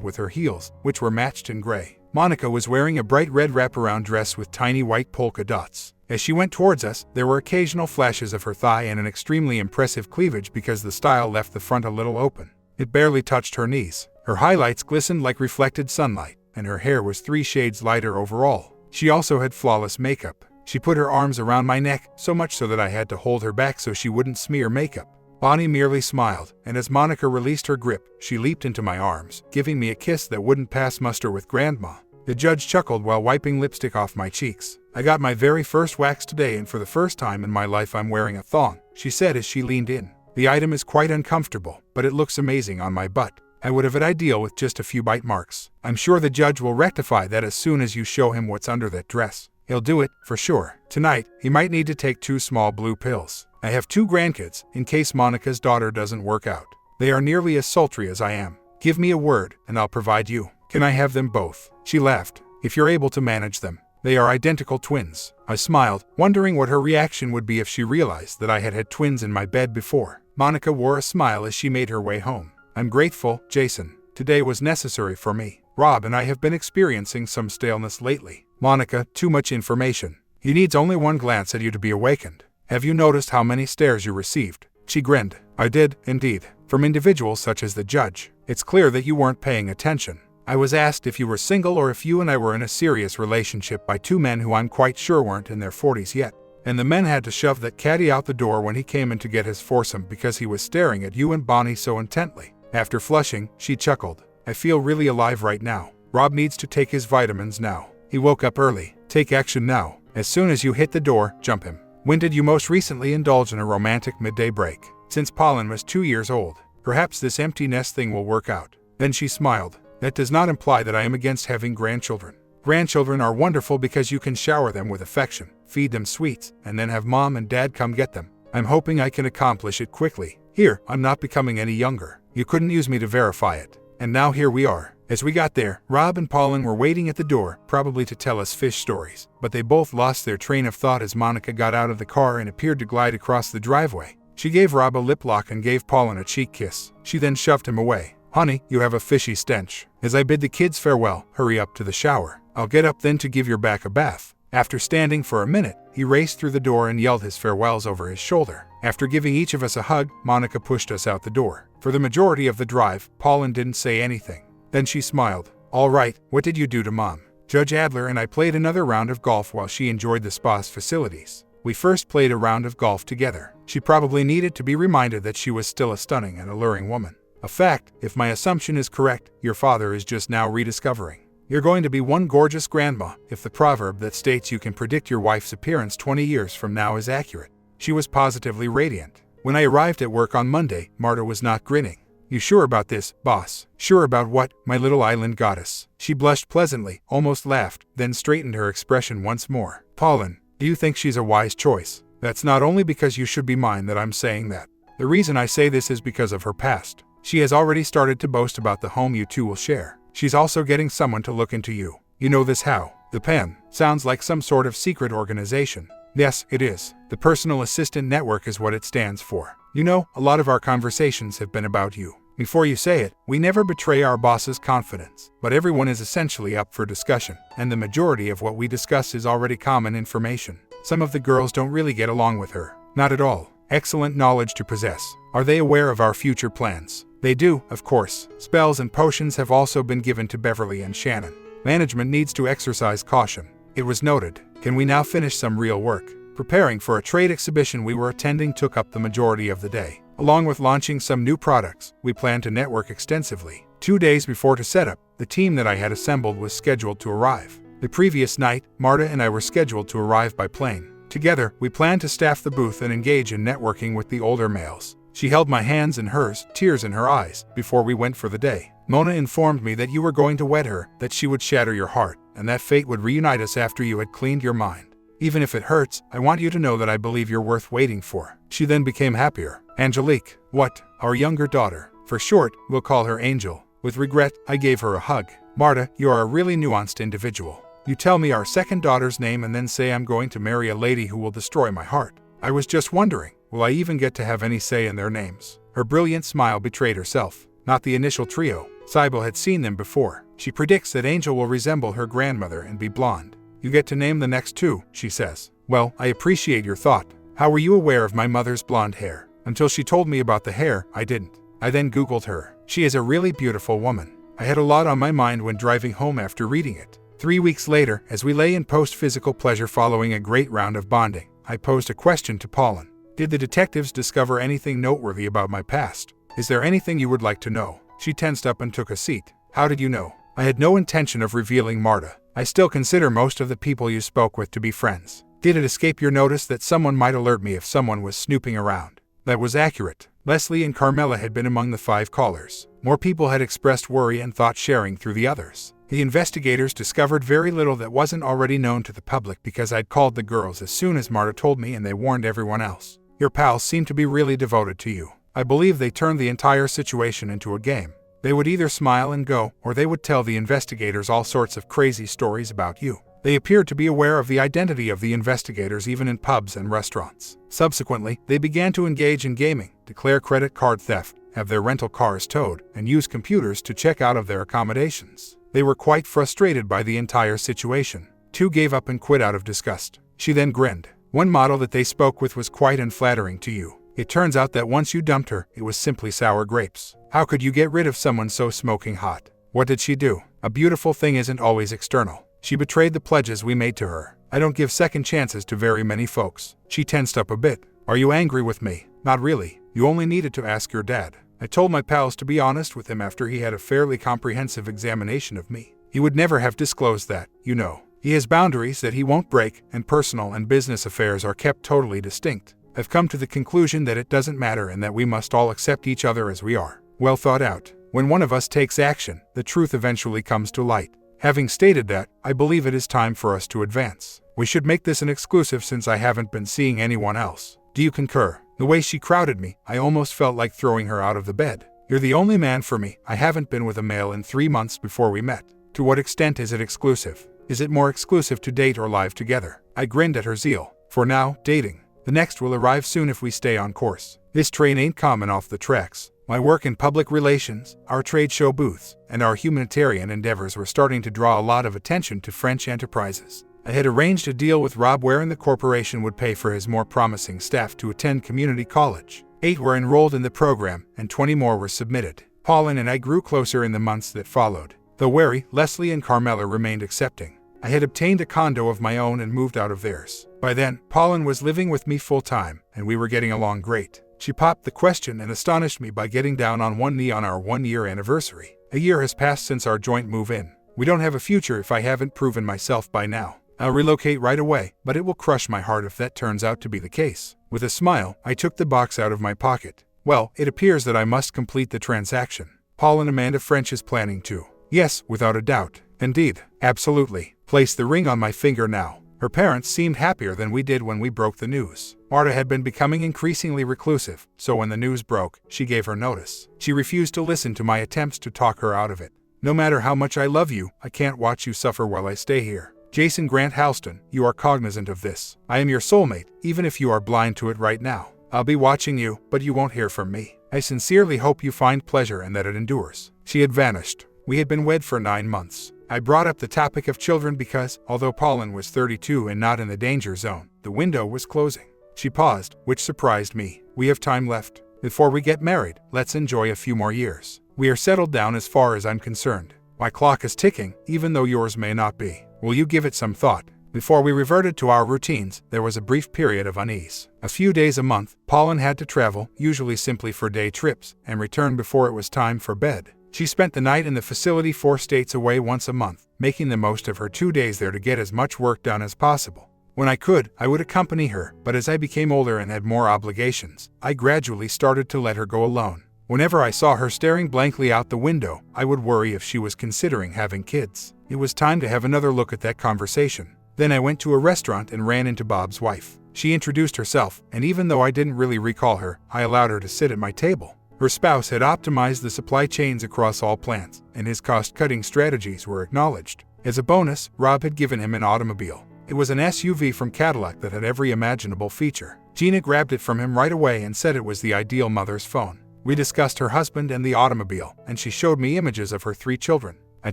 with her heels, which were matched in gray. Monica was wearing a bright red wraparound dress with tiny white polka dots. As she went towards us, there were occasional flashes of her thigh and an extremely impressive cleavage because the style left the front a little open. It barely touched her knees. Her highlights glistened like reflected sunlight, and her hair was 3 shades lighter overall. She also had flawless makeup. She put her arms around my neck, so much so that I had to hold her back so she wouldn't smear makeup. Bonnie merely smiled, and as Monica released her grip, she leaped into my arms, giving me a kiss that wouldn't pass muster with Grandma. The judge chuckled while wiping lipstick off my cheeks. "I got my very first wax today, and for the first time in my life I'm wearing a thong," she said as she leaned in. "The item is quite uncomfortable, but it looks amazing on my butt. I would have it ideal with just a few bite marks. I'm sure the judge will rectify that as soon as you show him what's under that dress. He'll do it, for sure. Tonight, he might need to take 2 small blue pills. I have 2 grandkids, in case Monica's daughter doesn't work out. They are nearly as sultry as I am. Give me a word, and I'll provide you. Can I have them both?" She laughed. "If you're able to manage them. They are identical twins." I smiled, wondering what her reaction would be if she realized that I had had twins in my bed before. Monica wore a smile as she made her way home. "I'm grateful, Jason. Today was necessary for me. Rob and I have been experiencing some staleness lately." "Monica, too much information. He needs only one glance at you to be awakened. Have you noticed how many stares you received?" She grinned. "I did, indeed. From individuals such as the judge. It's clear that you weren't paying attention. I was asked if you were single or if you and I were in a serious relationship by 2 men who I'm quite sure weren't in their 40s yet. And the men had to shove that caddy out the door when he came in to get his foursome because he was staring at you and Bonnie so intently." After flushing, she chuckled. "I feel really alive right now. Rob needs to take his vitamins now. He woke up early. Take action now. As soon as you hit the door, jump him." "When did you most recently indulge in a romantic midday break?" "Since Pollen was 2 years old. Perhaps this empty nest thing will work out." Then she smiled. "That does not imply that I am against having grandchildren. Grandchildren are wonderful because you can shower them with affection, feed them sweets, and then have mom and dad come get them. I'm hoping I can accomplish it quickly. Here, I'm not becoming any younger. You couldn't use me to verify it. And now here we are." As we got there, Rob and Pollen were waiting at the door, probably to tell us fish stories, but they both lost their train of thought as Monica got out of the car and appeared to glide across the driveway. She gave Rob a lip lock and gave Pollen a cheek kiss. She then shoved him away. "Honey, you have a fishy stench. As I bid the kids farewell, hurry up to the shower. I'll get up then to give your back a bath." After standing for a minute, he raced through the door and yelled his farewells over his shoulder. After giving each of us a hug, Monica pushed us out the door. For the majority of the drive, Pollen didn't say anything. Then she smiled. "All right, what did you do to Mom?" Judge Adler and I played another round of golf while she enjoyed the spa's facilities. We first played a round of golf together. She probably needed to be reminded that she was still a stunning and alluring woman. A fact, if my assumption is correct, your father is just now rediscovering. You're going to be one gorgeous grandma, if the proverb that states you can predict your wife's appearance 20 years from now is accurate. She was positively radiant. When I arrived at work on Monday, Marta was not grinning. "You sure about this, boss?" "Sure about what, my little island goddess?" She blushed pleasantly, almost laughed, then straightened her expression once more. "Pollen, do you think she's a wise choice?" "That's not only because you should be mine that I'm saying that. The reason I say this is because of her past. She has already started to boast about the home you two will share. She's also getting someone to look into you. You know this how? The pen. Sounds like some sort of secret organization." "Yes, it is. The Personal Assistant Network is what it stands for. You know, a lot of our conversations have been about you. Before you say it, we never betray our boss's confidence, but everyone is essentially up for discussion, and the majority of what we discuss is already common information. Some of the girls don't really get along with her. Not at all. Excellent knowledge to possess. Are they aware of our future plans?" "They do, of course. Spells and potions have also been given to Beverly and Shannon. Management needs to exercise caution." It was noted. Can we now finish some real work? Preparing for a trade exhibition we were attending took up the majority of the day. Along with launching some new products, we planned to network extensively. 2 days before to set up, the team that I had assembled was scheduled to arrive. The previous night, Marta and I were scheduled to arrive by plane. Together, we planned to staff the booth and engage in networking with the older males. She held my hands in hers, tears in her eyes, before we went for the day. "Mona informed me that you were going to wed her, that she would shatter your heart, and that fate would reunite us after you had cleaned your mind. Even if it hurts, I want you to know that I believe you're worth waiting for." She then became happier. "Angelique, what? Our younger daughter. For short, we'll call her Angel." With regret, I gave her a hug. "Marta, you are a really nuanced individual. You tell me our second daughter's name and then say I'm going to marry a lady who will destroy my heart. I was just wondering, will I even get to have any say in their names? Her brilliant smile betrayed herself. Not the initial trio. Sybil had seen them before. She predicts that Angel will resemble her grandmother and be blonde. You get to name the next two, she says. Well, I appreciate your thought. How were you aware of my mother's blonde hair? Until she told me about the hair, I didn't. I then Googled her. She is a really beautiful woman. I had a lot on my mind when driving home after reading it. 3 weeks later, as we lay in post-physical pleasure following a great round of bonding, I posed a question to Pauline. Did the detectives discover anything noteworthy about my past? Is there anything you would like to know? She tensed up and took a seat. How did you know? I had no intention of revealing Marta. I still consider most of the people you spoke with to be friends. Did it escape your notice that someone might alert me if someone was snooping around? That was accurate. Leslie and Carmela had been among the 5 callers. More people had expressed worry and thought sharing through the others. The investigators discovered very little that wasn't already known to the public because I'd called the girls as soon as Marta told me and they warned everyone else. Your pals seem to be really devoted to you. I believe they turned the entire situation into a game. They would either smile and go, or they would tell the investigators all sorts of crazy stories about you. They appeared to be aware of the identity of the investigators even in pubs and restaurants. Subsequently, they began to engage in gaming, declare credit card theft, have their rental cars towed, and use computers to check out of their accommodations. They were quite frustrated by the entire situation. 2 gave up and quit out of disgust. She then grinned. One model that they spoke with was quite unflattering to you. It turns out that once you dumped her, it was simply sour grapes. How could you get rid of someone so smoking hot? What did she do? A beautiful thing isn't always external. She betrayed the pledges we made to her. I don't give second chances to very many folks. She tensed up a bit. Are you angry with me? Not really. You only needed to ask your dad. I told my pals to be honest with him after he had a fairly comprehensive examination of me. He would never have disclosed that, you know. He has boundaries that he won't break, and personal and business affairs are kept totally distinct. I've come to the conclusion that it doesn't matter and that we must all accept each other as we are. Well thought out. When one of us takes action, the truth eventually comes to light. Having stated that, I believe it is time for us to advance. We should make this an exclusive since I haven't been seeing anyone else. Do you concur? The way she crowded me, I almost felt like throwing her out of the bed. You're the only man for me. I haven't been with a male in 3 months before we met. To what extent is it exclusive? Is it more exclusive to date or live together? I grinned at her zeal. For now, dating. The next will arrive soon if we stay on course. This train ain't coming off the tracks. My work in public relations, our trade show booths, and our humanitarian endeavors were starting to draw a lot of attention to French enterprises. I had arranged a deal with Rob wherein the corporation would pay for his more promising staff to attend community college. 8 were enrolled in the program, and 20 more were submitted. Pauline and I grew closer in the months that followed. Though wary, Leslie and Carmela remained accepting. I had obtained a condo of my own and moved out of theirs. By then, Pauline was living with me full-time, and we were getting along great. She popped the question and astonished me by getting down on one knee on our 1-year anniversary. A year has passed since our joint move-in. We don't have a future if I haven't proven myself by now. I'll relocate right away, but it will crush my heart if that turns out to be the case. With a smile, I took the box out of my pocket. Well, it appears that I must complete the transaction. Paul and Amanda French is planning to. Yes, without a doubt. Indeed, absolutely. Place the ring on my finger now. Her parents seemed happier than we did when we broke the news. Marta had been becoming increasingly reclusive, so when the news broke, she gave her notice. She refused to listen to my attempts to talk her out of it. No matter how much I love you, I can't watch you suffer while I stay here. Jason Grant Halston, you are cognizant of this. I am your soulmate, even if you are blind to it right now. I'll be watching you, but you won't hear from me. I sincerely hope you find pleasure and that it endures. She had vanished. We had been wed for 9 months. I brought up the topic of children because, although Pauline was 32 and not in the danger zone, the window was closing. She paused, which surprised me. We have time left. Before we get married, let's enjoy a few more years. We are settled down as far as I'm concerned. My clock is ticking, even though yours may not be. Will you give it some thought? Before we reverted to our routines, there was a brief period of unease. A few days a month, Pauline had to travel, usually simply for day trips, and return before it was time for bed. She spent the night in the facility 4 states away once a month, making the most of her 2 days there to get as much work done as possible. When I could, I would accompany her, but as I became older and had more obligations, I gradually started to let her go alone. Whenever I saw her staring blankly out the window, I would worry if she was considering having kids. It was time to have another look at that conversation. Then I went to a restaurant and ran into Bob's wife. She introduced herself, and even though I didn't really recall her, I allowed her to sit at my table. Her spouse had optimized the supply chains across all plants, and his cost-cutting strategies were acknowledged. As a bonus, Rob had given him an automobile. It was an SUV from Cadillac that had every imaginable feature. Gina grabbed it from him right away and said it was the ideal mother's phone. We discussed her husband and the automobile, and she showed me images of her 3 children. I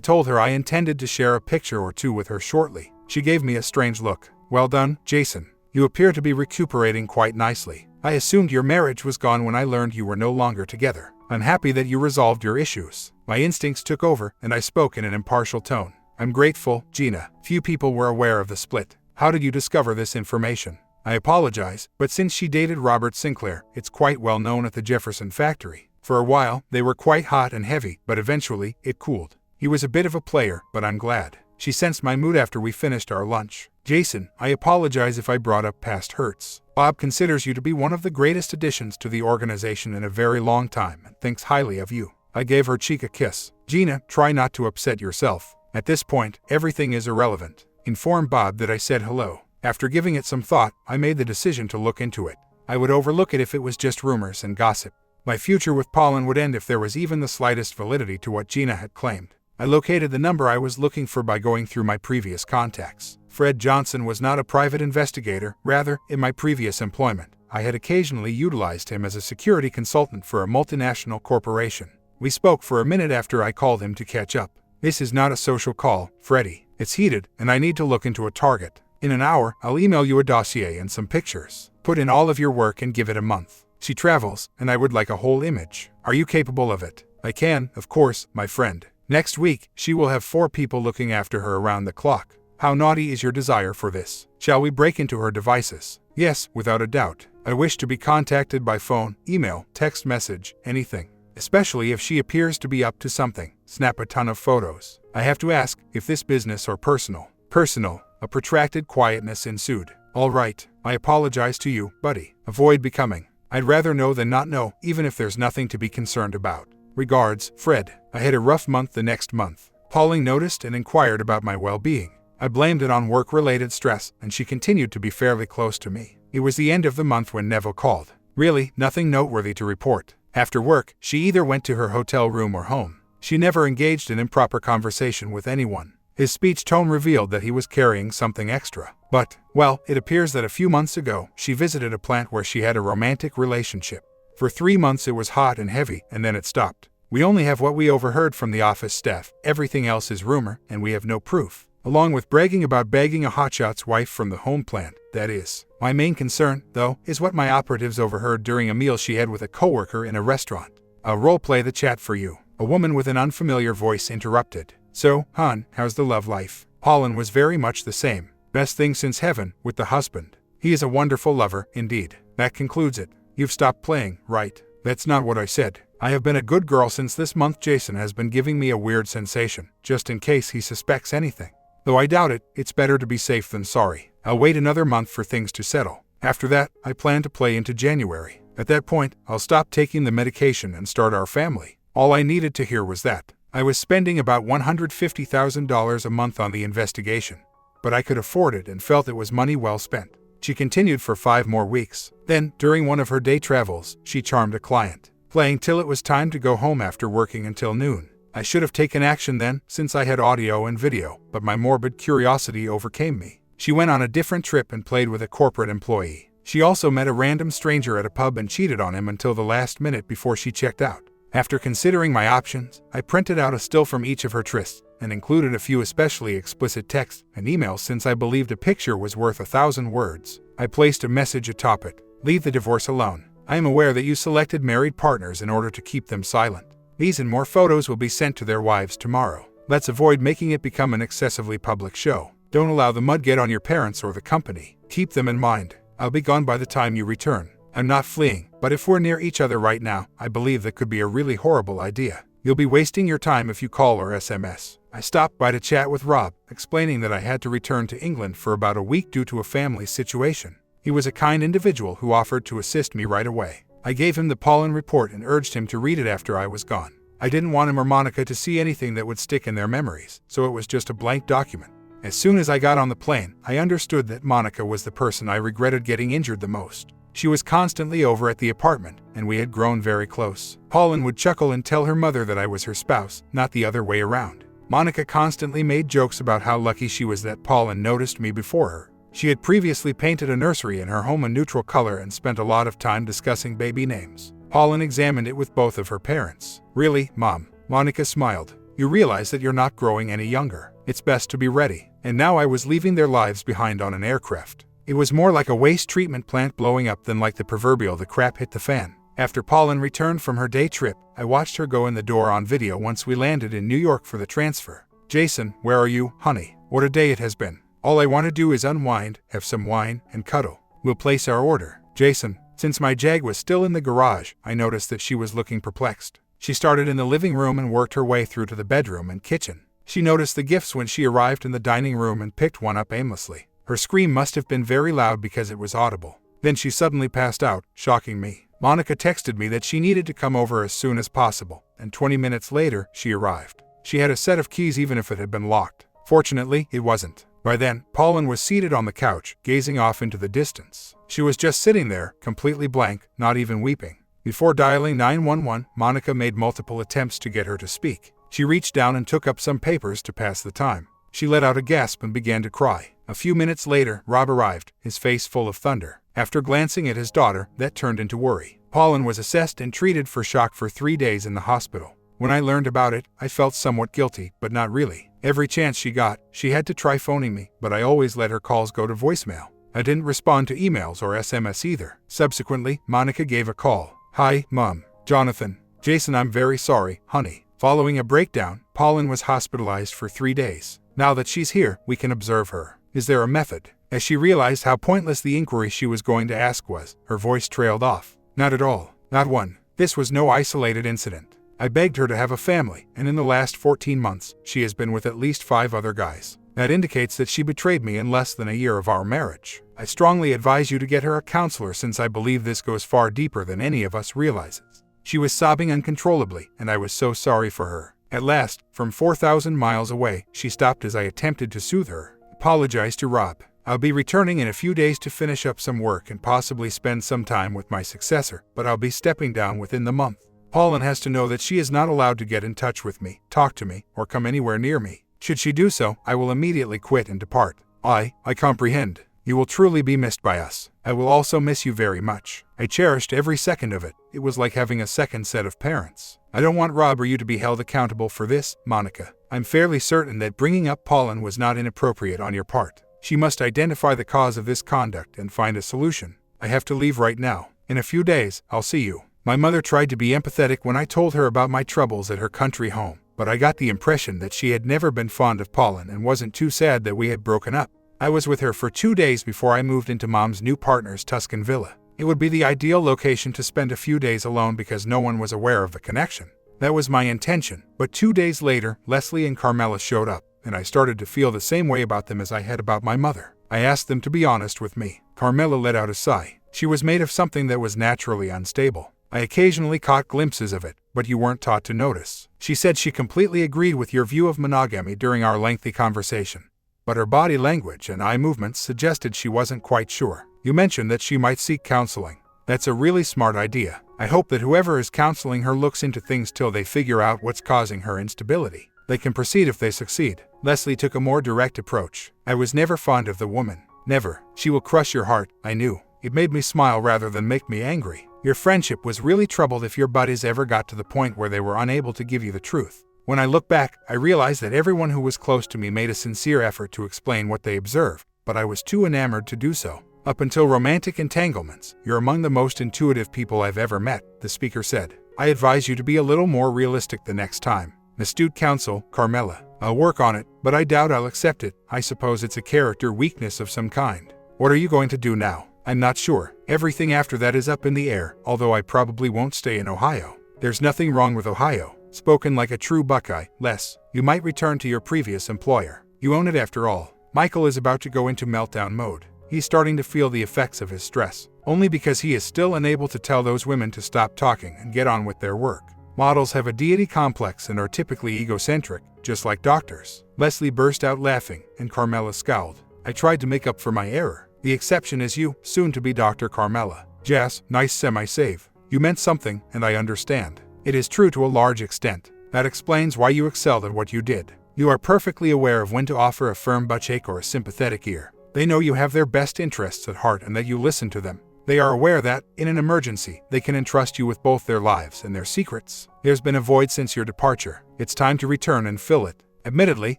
told her I intended to share a picture or 2 with her shortly. She gave me a strange look. "Well done, Jason. You appear to be recuperating quite nicely. I assumed your marriage was gone when I learned you were no longer together. I'm happy that you resolved your issues." My instincts took over, and I spoke in an impartial tone. "I'm grateful, Gina. Few people were aware of the split. How did you discover this information?" "I apologize, but since she dated Robert Sinclair, it's quite well known at the Jefferson factory. For a while, they were quite hot and heavy, but eventually, it cooled. He was a bit of a player, but I'm glad. She sensed my mood after we finished our lunch. Jason, I apologize if I brought up past hurts. Bob considers you to be one of the greatest additions to the organization in a very long time and thinks highly of you." I gave her cheek a kiss. "Gina, try not to upset yourself. At this point, everything is irrelevant. Inform Bob that I said hello." After giving it some thought, I made the decision to look into it. I would overlook it if it was just rumors and gossip. My future with Pollen would end if there was even the slightest validity to what Gina had claimed. I located the number I was looking for by going through my previous contacts. Fred Johnson was not a private investigator. Rather, in my previous employment, I had occasionally utilized him as a security consultant for a multinational corporation. We spoke for a minute after I called him to catch up. "This is not a social call, Freddie. It's heated, and I need to look into a target. In an hour, I'll email you a dossier and some pictures. Put in all of your work and give it a month. She travels, and I would like a whole image. Are you capable of it?" "I can, of course, my friend. Next week, she will have 4 people looking after her around the clock. How naughty is your desire for this? Shall we break into her devices?" "Yes, without a doubt. I wish to be contacted by phone, email, text message, anything. Especially if she appears to be up to something. Snap a ton of photos. I have to ask, if this business or personal?" "Personal." A protracted quietness ensued. "All right, I apologize to you, buddy. Avoid becoming. I'd rather know than not know, even if there's nothing to be concerned about. Regards, Fred." I had a rough month the next month. Pauline noticed and inquired about my well-being. I blamed it on work-related stress, and she continued to be fairly close to me. It was the end of the month when Neville called. Really, nothing noteworthy to report. After work, she either went to her hotel room or home. She never engaged in improper conversation with anyone. His speech tone revealed that he was carrying something extra. But, well, it appears that a few months ago, she visited a plant where she had a romantic relationship. For 3 months it was hot and heavy, and then it stopped. We only have what we overheard from the office staff. Everything else is rumor, and we have no proof. Along with bragging about bagging a hotshot's wife from the home plant, that is. My main concern, though, is what my operatives overheard during a meal she had with a coworker in a restaurant. I'll role-play the chat for you. A woman with an unfamiliar voice interrupted. "So, hon, how's the love life?" Pollen was very much the same. "Best thing since heaven, with the husband. He is a wonderful lover, indeed. That concludes it. You've stopped playing, right?" "That's not what I said. I have been a good girl since this month. Jason has been giving me a weird sensation, just in case he suspects anything. Though I doubt it, it's better to be safe than sorry. I'll wait another month for things to settle. After that, I plan to play into January. At that point, I'll stop taking the medication and start our family." All I needed to hear was that. I was spending about $150,000 a month on the investigation, but I could afford it and felt it was money well spent. She continued for 5 more weeks. Then, during one of her day travels, she charmed a client, playing till it was time to go home after working until noon. I should have taken action then, since I had audio and video, but my morbid curiosity overcame me. She went on a different trip and played with a corporate employee. She also met a random stranger at a pub and cheated on him until the last minute before she checked out. After considering my options, I printed out a still from each of her trysts, and included a few especially explicit texts and emails since I believed a picture was worth 1,000 words. I placed a message atop it. "Leave the divorce alone. I am aware that you selected married partners in order to keep them silent. These and more photos will be sent to their wives tomorrow. Let's avoid making it become an excessively public show. Don't allow the mud get on your parents or the company. Keep them in mind. I'll be gone by the time you return. I'm not fleeing, but if we're near each other right now, I believe that could be a really horrible idea. You'll be wasting your time if you call or SMS." I stopped by to chat with Rob, explaining that I had to return to England for about a week due to a family situation. He was a kind individual who offered to assist me right away. I gave him the pollen report and urged him to read it after I was gone. I didn't want him or Monica to see anything that would stick in their memories, so it was just a blank document. As soon as I got on the plane, I understood that Monica was the person I regretted getting injured the most. She was constantly over at the apartment, and we had grown very close. Pollen would chuckle and tell her mother that I was her spouse, not the other way around. Monica constantly made jokes about how lucky she was that Pauline noticed me before her. She had previously painted a nursery in her home a neutral color and spent a lot of time discussing baby names. Pauline examined it with both of her parents. "Really, Mom?" Monica smiled. "You realize that you're not growing any younger. It's best to be ready." And now I was leaving their lives behind on an aircraft. It was more like a waste treatment plant blowing up than like the proverbial "the crap hit the fan." After Pauline returned from her day trip, I watched her go in the door on video once we landed in New York for the transfer. "Jason, where are you, honey? What a day it has been. All I want to do is unwind, have some wine, and cuddle. We'll place our order." "Jason." Since my Jag was still in the garage, I noticed that she was looking perplexed. She started in the living room and worked her way through to the bedroom and kitchen. She noticed the gifts when she arrived in the dining room and picked one up aimlessly. Her scream must have been very loud because it was audible. Then she suddenly passed out, shocking me. Monica texted me that she needed to come over as soon as possible, and 20 minutes later, she arrived. She had a set of keys even if it had been locked. Fortunately, it wasn't. By then, Pauline was seated on the couch, gazing off into the distance. She was just sitting there, completely blank, not even weeping. Before dialing 911, Monica made multiple attempts to get her to speak. She reached down and took up some papers to pass the time. She let out a gasp and began to cry. A few minutes later, Rob arrived, his face full of thunder. After glancing at his daughter, that turned into worry. Pauline was assessed and treated for shock for 3 days in the hospital. When I learned about it, I felt somewhat guilty, but not really. Every chance she got, she had to try phoning me, but I always let her calls go to voicemail. I didn't respond to emails or SMS either. Subsequently, Monica gave a call. "Hi, Mom. Jonathan. Jason, I'm very sorry, honey." Following a breakdown, Pauline was hospitalized for 3 days. "Now that she's here, we can observe her. Is there a method?" As she realized how pointless the inquiry she was going to ask was, her voice trailed off. "Not at all. Not one. This was no isolated incident. I begged her to have a family, and in the last 14 months, she has been with at least 5 other guys. That indicates that she betrayed me in less than a year of our marriage. I strongly advise you to get her a counselor since I believe this goes far deeper than any of us realizes." She was sobbing uncontrollably, and I was so sorry for her. At last, from 4,000 miles away, she stopped as I attempted to soothe her. "Apologize to Rob. I'll be returning in a few days to finish up some work and possibly spend some time with my successor, but I'll be stepping down within the month. Pauline has to know that she is not allowed to get in touch with me, talk to me, or come anywhere near me. Should she do so, I will immediately quit and depart. I comprehend. You will truly be missed by us. I will also miss you very much. I cherished every second of it. It was like having a second set of parents. I don't want Rob or you to be held accountable for this, Monica. I'm fairly certain that bringing up Pauline was not inappropriate on your part. She must identify the cause of this conduct and find a solution. I have to leave right now. In a few days, I'll see you." My mother tried to be empathetic when I told her about my troubles at her country home, but I got the impression that she had never been fond of Pauline and wasn't too sad that we had broken up. I was with her for 2 days before I moved into Mom's new partner's Tuscan villa. It would be the ideal location to spend a few days alone because no one was aware of the connection. That was my intention, but 2 days later, Leslie and Carmela showed up, and I started to feel the same way about them as I had about my mother. I asked them to be honest with me. Carmela let out a sigh. She was made of something that was naturally unstable. I occasionally caught glimpses of it, but you weren't taught to notice. She said she completely agreed with your view of monogamy during our lengthy conversation, but her body language and eye movements suggested she wasn't quite sure. You mentioned that she might seek counseling. That's a really smart idea. I hope that whoever is counseling her looks into things till they figure out what's causing her instability. They can proceed if they succeed. Leslie took a more direct approach. I was never fond of the woman. Never. She will crush your heart, I knew. It made me smile rather than make me angry. Your friendship was really troubled if your buddies ever got to the point where they were unable to give you the truth. When I look back, I realized that everyone who was close to me made a sincere effort to explain what they observed, but I was too enamored to do so. Up until romantic entanglements, you're among the most intuitive people I've ever met, the speaker said. I advise you to be a little more realistic the next time. Astute counsel, Carmela. I'll work on it, but I doubt I'll accept it. I suppose it's a character weakness of some kind. What are you going to do now? I'm not sure. Everything after that is up in the air, although I probably won't stay in Ohio. There's nothing wrong with Ohio. Spoken like a true Buckeye, Les. You might return to your previous employer. You own it after all. Michael is about to go into meltdown mode. He's starting to feel the effects of his stress, only because he is still unable to tell those women to stop talking and get on with their work. Models have a deity complex and are typically egocentric, just like doctors. Leslie burst out laughing, and Carmela scowled. I tried to make up for my error. The exception is you, soon to be Dr. Carmela. Jess, nice semi-save. You meant something, and I understand. It is true to a large extent. That explains why you excelled at what you did. You are perfectly aware of when to offer a firm buttcheek or a sympathetic ear. They know you have their best interests at heart and that you listen to them. They are aware that, in an emergency, they can entrust you with both their lives and their secrets. There's been a void since your departure. It's time to return and fill it. Admittedly,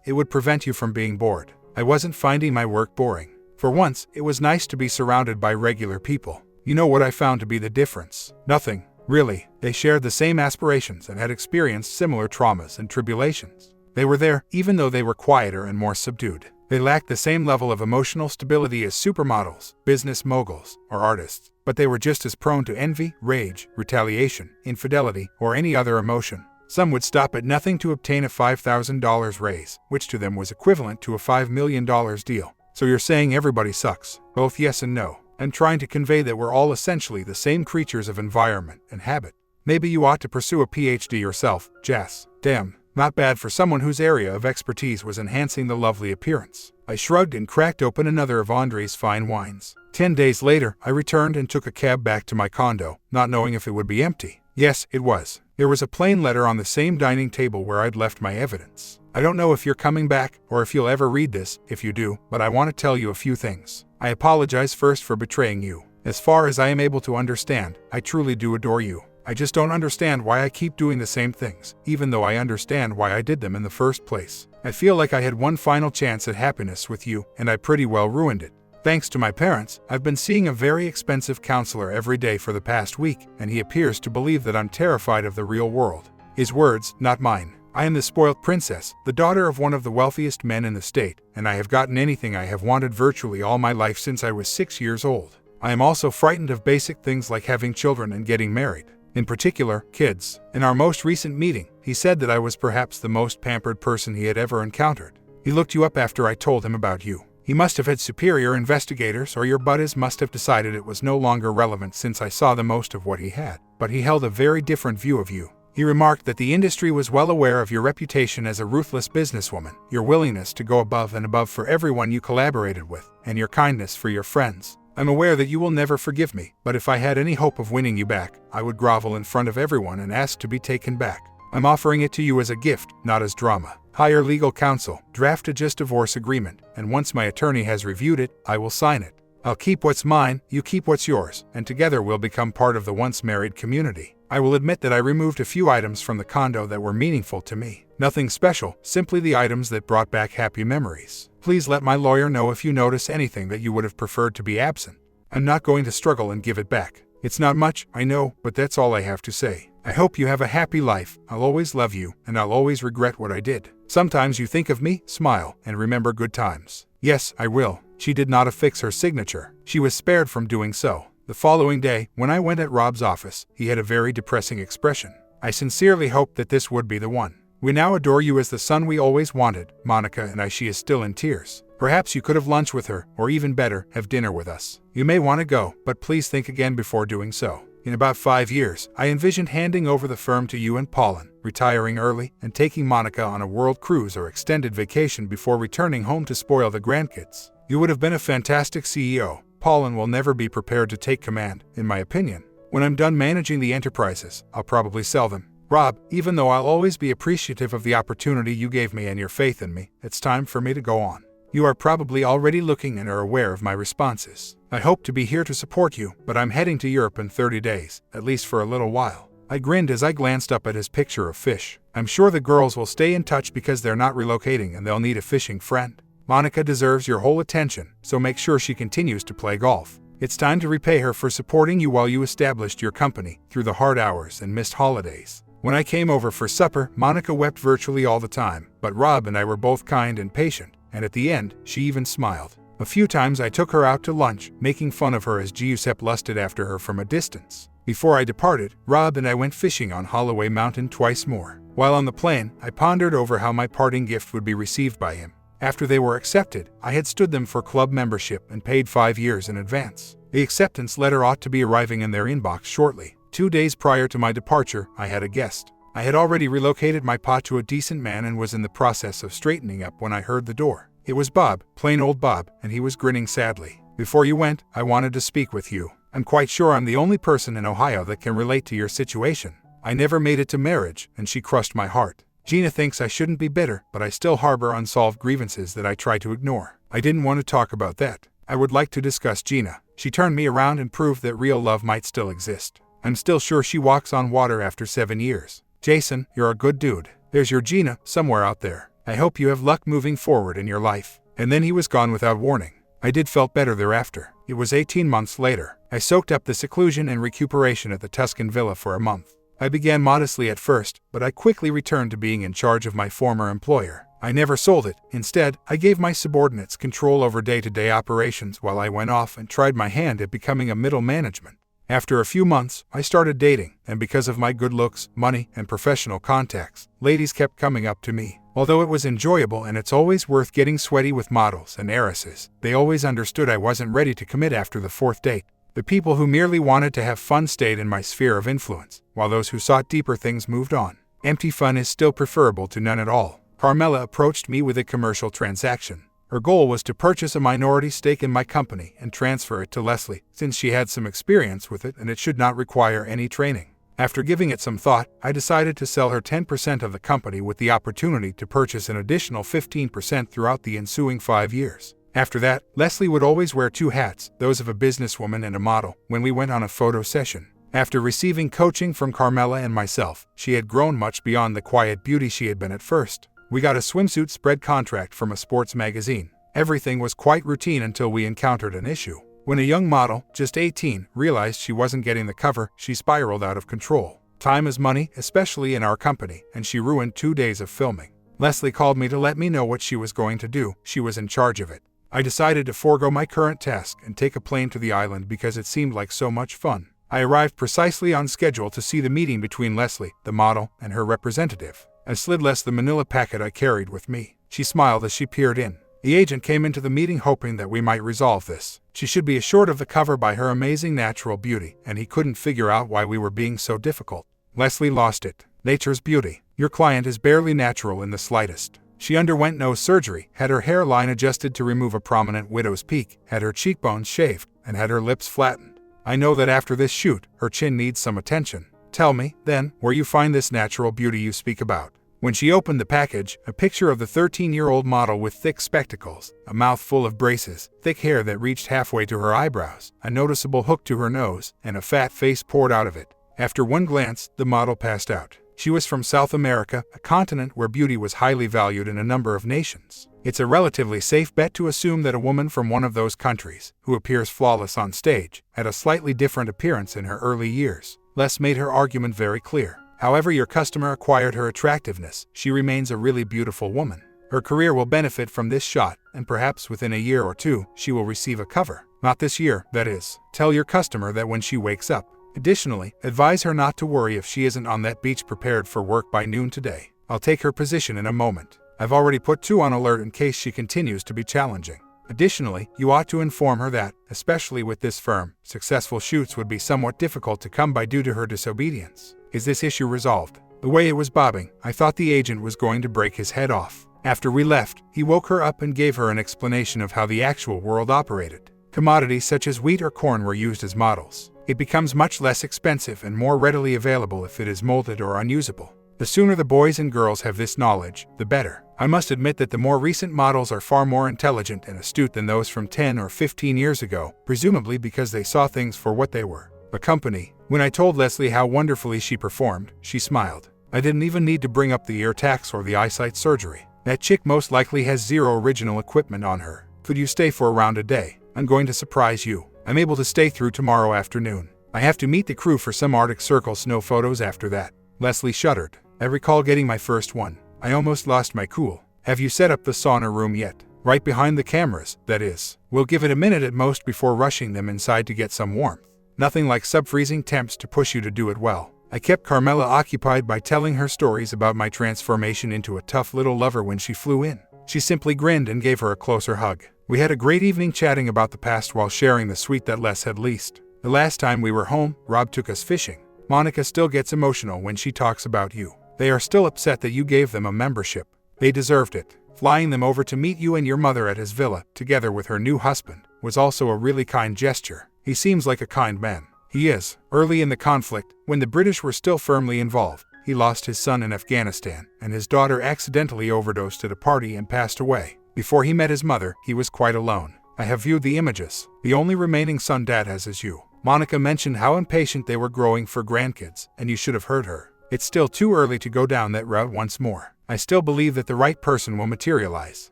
it would prevent you from being bored. I wasn't finding my work boring. For once, it was nice to be surrounded by regular people. You know what I found to be the difference? Nothing, really. They shared the same aspirations and had experienced similar traumas and tribulations. They were there, even though they were quieter and more subdued. They lacked the same level of emotional stability as supermodels, business moguls, or artists, but they were just as prone to envy, rage, retaliation, infidelity, or any other emotion. Some would stop at nothing to obtain a $5,000 raise, which to them was equivalent to a $5 million deal. So you're saying everybody sucks? Both yes and no. I'm trying to convey that we're all essentially the same creatures of environment and habit. Maybe you ought to pursue a PhD yourself, Jess. Damn. Not bad for someone whose area of expertise was enhancing the lovely appearance. I shrugged and cracked open another of Andre's fine wines. 10 days later, I returned and took a cab back to my condo, not knowing if it would be empty. Yes, it was. There was a plain letter on the same dining table where I'd left my evidence. I don't know if you're coming back, or if you'll ever read this, if you do, but I want to tell you a few things. I apologize first for betraying you. As far as I am able to understand, I truly do adore you. I just don't understand why I keep doing the same things, even though I understand why I did them in the first place. I feel like I had one final chance at happiness with you, and I pretty well ruined it. Thanks to my parents, I've been seeing a very expensive counselor every day for the past week, and he appears to believe that I'm terrified of the real world. His words, not mine. I am the spoilt princess, the daughter of one of the wealthiest men in the state, and I have gotten anything I have wanted virtually all my life since I was 6 years old. I am also frightened of basic things like having children and getting married. In particular, kids. In our most recent meeting, he said that I was perhaps the most pampered person he had ever encountered. He looked you up after I told him about you. He must have had superior investigators, or your buddies must have decided it was no longer relevant since I saw the most of what he had. But he held a very different view of you. He remarked that the industry was well aware of your reputation as a ruthless businesswoman, your willingness to go above and above for everyone you collaborated with, and your kindness for your friends. I'm aware that you will never forgive me, but if I had any hope of winning you back, I would grovel in front of everyone and ask to be taken back. I'm offering it to you as a gift, not as drama. Hire legal counsel, draft a just divorce agreement, and once my attorney has reviewed it, I will sign it. I'll keep what's mine, you keep what's yours, and together we'll become part of the once married community. I will admit that I removed a few items from the condo that were meaningful to me. Nothing special, simply the items that brought back happy memories. Please let my lawyer know if you notice anything that you would have preferred to be absent. I'm not going to struggle and give it back. It's not much, I know, but that's all I have to say. I hope you have a happy life. I'll always love you, and I'll always regret what I did. Sometimes you think of me, smile, and remember good times. Yes, I will. She did not affix her signature. She was spared from doing so. The following day, when I went at Rob's office, he had a very depressing expression. I sincerely hoped that this would be the one. We now adore you as the son we always wanted, Monica and I. She is still in tears. Perhaps you could have lunch with her, or even better, have dinner with us. You may want to go, but please think again before doing so. In about 5 years, I envisioned handing over the firm to you and Paulin, retiring early, and taking Monica on a world cruise or extended vacation before returning home to spoil the grandkids. You would have been a fantastic CEO. Paulin will never be prepared to take command, in my opinion. When I'm done managing the enterprises, I'll probably sell them. Rob, even though I'll always be appreciative of the opportunity you gave me and your faith in me, it's time for me to go on. You are probably already looking and are aware of my responses. I hope to be here to support you, but I'm heading to Europe in 30 days, at least for a little while. I grinned as I glanced up at his picture of fish. I'm sure the girls will stay in touch because they're not relocating and they'll need a fishing friend. Monica deserves your whole attention, so make sure she continues to play golf. It's time to repay her for supporting you while you established your company, through the hard hours and missed holidays. When I came over for supper, Monica wept virtually all the time, but Rob and I were both kind and patient, and at the end, she even smiled. A few times I took her out to lunch, making fun of her as Giuseppe lusted after her from a distance. Before I departed, Rob and I went fishing on Holloway Mountain twice more. While on the plane, I pondered over how my parting gift would be received by him. After they were accepted, I had stood them for club membership and paid 5 years in advance. The acceptance letter ought to be arriving in their inbox shortly. 2 days prior to my departure, I had a guest. I had already relocated my pot to a decent man and was in the process of straightening up when I heard the door. It was Bob, plain old Bob, and he was grinning sadly. Before you went, I wanted to speak with you. I'm quite sure I'm the only person in Ohio that can relate to your situation. I never made it to marriage, and she crushed my heart. Gina thinks I shouldn't be bitter, but I still harbor unsolved grievances that I try to ignore. I didn't want to talk about that. I would like to discuss Gina. She turned me around and proved that real love might still exist. I'm still sure she walks on water after 7 years. Jason, you're a good dude. There's your Gina somewhere out there. I hope you have luck moving forward in your life. And then he was gone without warning. I did felt better thereafter. It was 18 months later. I soaked up the seclusion and recuperation at the Tuscan villa for a month. I began modestly at first, but I quickly returned to being in charge of my former employer. I never sold it. Instead, I gave my subordinates control over day-to-day operations while I went off and tried my hand at becoming a middle management. After a few months, I started dating, and because of my good looks, money, and professional contacts, ladies kept coming up to me. Although it was enjoyable and it's always worth getting sweaty with models and heiresses, they always understood I wasn't ready to commit after the 4th date. The people who merely wanted to have fun stayed in my sphere of influence, while those who sought deeper things moved on. Empty fun is still preferable to none at all. Carmela approached me with a commercial transaction. Her goal was to purchase a minority stake in my company and transfer it to Leslie, since she had some experience with it and it should not require any training. After giving it some thought, I decided to sell her 10% of the company with the opportunity to purchase an additional 15% throughout the ensuing 5 years. After that, Leslie would always wear 2 hats, those of a businesswoman and a model, when we went on a photo session. After receiving coaching from Carmela and myself, she had grown much beyond the quiet beauty she had been at first. We got a swimsuit spread contract from a sports magazine. Everything was quite routine until we encountered an issue. When a young model, just 18, realized she wasn't getting the cover, she spiraled out of control. Time is money, especially in our company, and she ruined 2 days of filming. Leslie called me to let me know what she was going to do. She was in charge of it. I decided to forego my current task and take a plane to the island because it seemed like so much fun. I arrived precisely on schedule to see the meeting between Leslie, the model, and her representative. I slid Les the manila packet I carried with me. She smiled as she peered in. The agent came into the meeting hoping that we might resolve this. She should be assured of the cover by her amazing natural beauty, and he couldn't figure out why we were being so difficult. Leslie lost it. Nature's beauty. Your client is barely natural in the slightest. She underwent no surgery, had her hairline adjusted to remove a prominent widow's peak, had her cheekbones shaved, and had her lips flattened. I know that after this shoot, her chin needs some attention. Tell me, then, where you find this natural beauty you speak about. When she opened the package, a picture of the 13-year-old model with thick spectacles, a mouth full of braces, thick hair that reached halfway to her eyebrows, a noticeable hook to her nose, and a fat face poured out of it. After one glance, the model passed out. She was from South America, a continent where beauty was highly valued in a number of nations. It's a relatively safe bet to assume that a woman from one of those countries, who appears flawless on stage, had a slightly different appearance in her early years. Les made her argument very clear. However your customer acquired her attractiveness, she remains a really beautiful woman. Her career will benefit from this shot, and perhaps within a year or 2, she will receive a cover. Not this year, that is. Tell your customer that when she wakes up. Additionally, advise her not to worry if she isn't on that beach prepared for work by noon today. I'll take her position in a moment. I've already put 2 on alert in case she continues to be challenging. Additionally, you ought to inform her that, especially with this firm, successful shoots would be somewhat difficult to come by due to her disobedience. Is this issue resolved? The way it was bobbing, I thought the agent was going to break his head off. After we left, he woke her up and gave her an explanation of how the actual world operated. Commodities such as wheat or corn were used as models. It becomes much less expensive and more readily available if it is molded or unusable. The sooner the boys and girls have this knowledge, the better. I must admit that the more recent models are far more intelligent and astute than those from 10 or 15 years ago, presumably because they saw things for what they were. A company. When I told Leslie how wonderfully she performed, she smiled. I didn't even need to bring up the ear tax or the eyesight surgery. That chick most likely has 0 original equipment on her. Could you stay for around a day? I'm going to surprise you. I'm able to stay through tomorrow afternoon. I have to meet the crew for some Arctic Circle snow photos after that. Leslie shuddered. I recall getting my first one. I almost lost my cool. Have you set up the sauna room yet? Right behind the cameras, that is. We'll give it a minute at most before rushing them inside to get some warmth. Nothing like sub-freezing temps to push you to do it well. I kept Carmela occupied by telling her stories about my transformation into a tough little lover when she flew in. She simply grinned and gave her a closer hug. We had a great evening chatting about the past while sharing the suite that Les had leased. The last time we were home, Rob took us fishing. Monica still gets emotional when she talks about you. They are still upset that you gave them a membership. They deserved it. Flying them over to meet you and your mother at his villa, together with her new husband, was also a really kind gesture. He seems like a kind man. He is. Early in the conflict, when the British were still firmly involved, he lost his son in Afghanistan, and his daughter accidentally overdosed at a party and passed away. Before he met his mother, he was quite alone. I have viewed the images. The only remaining son Dad has is you. Monica mentioned how impatient they were growing for grandkids, and you should have heard her. It's still too early to go down that route once more. I still believe that the right person will materialize.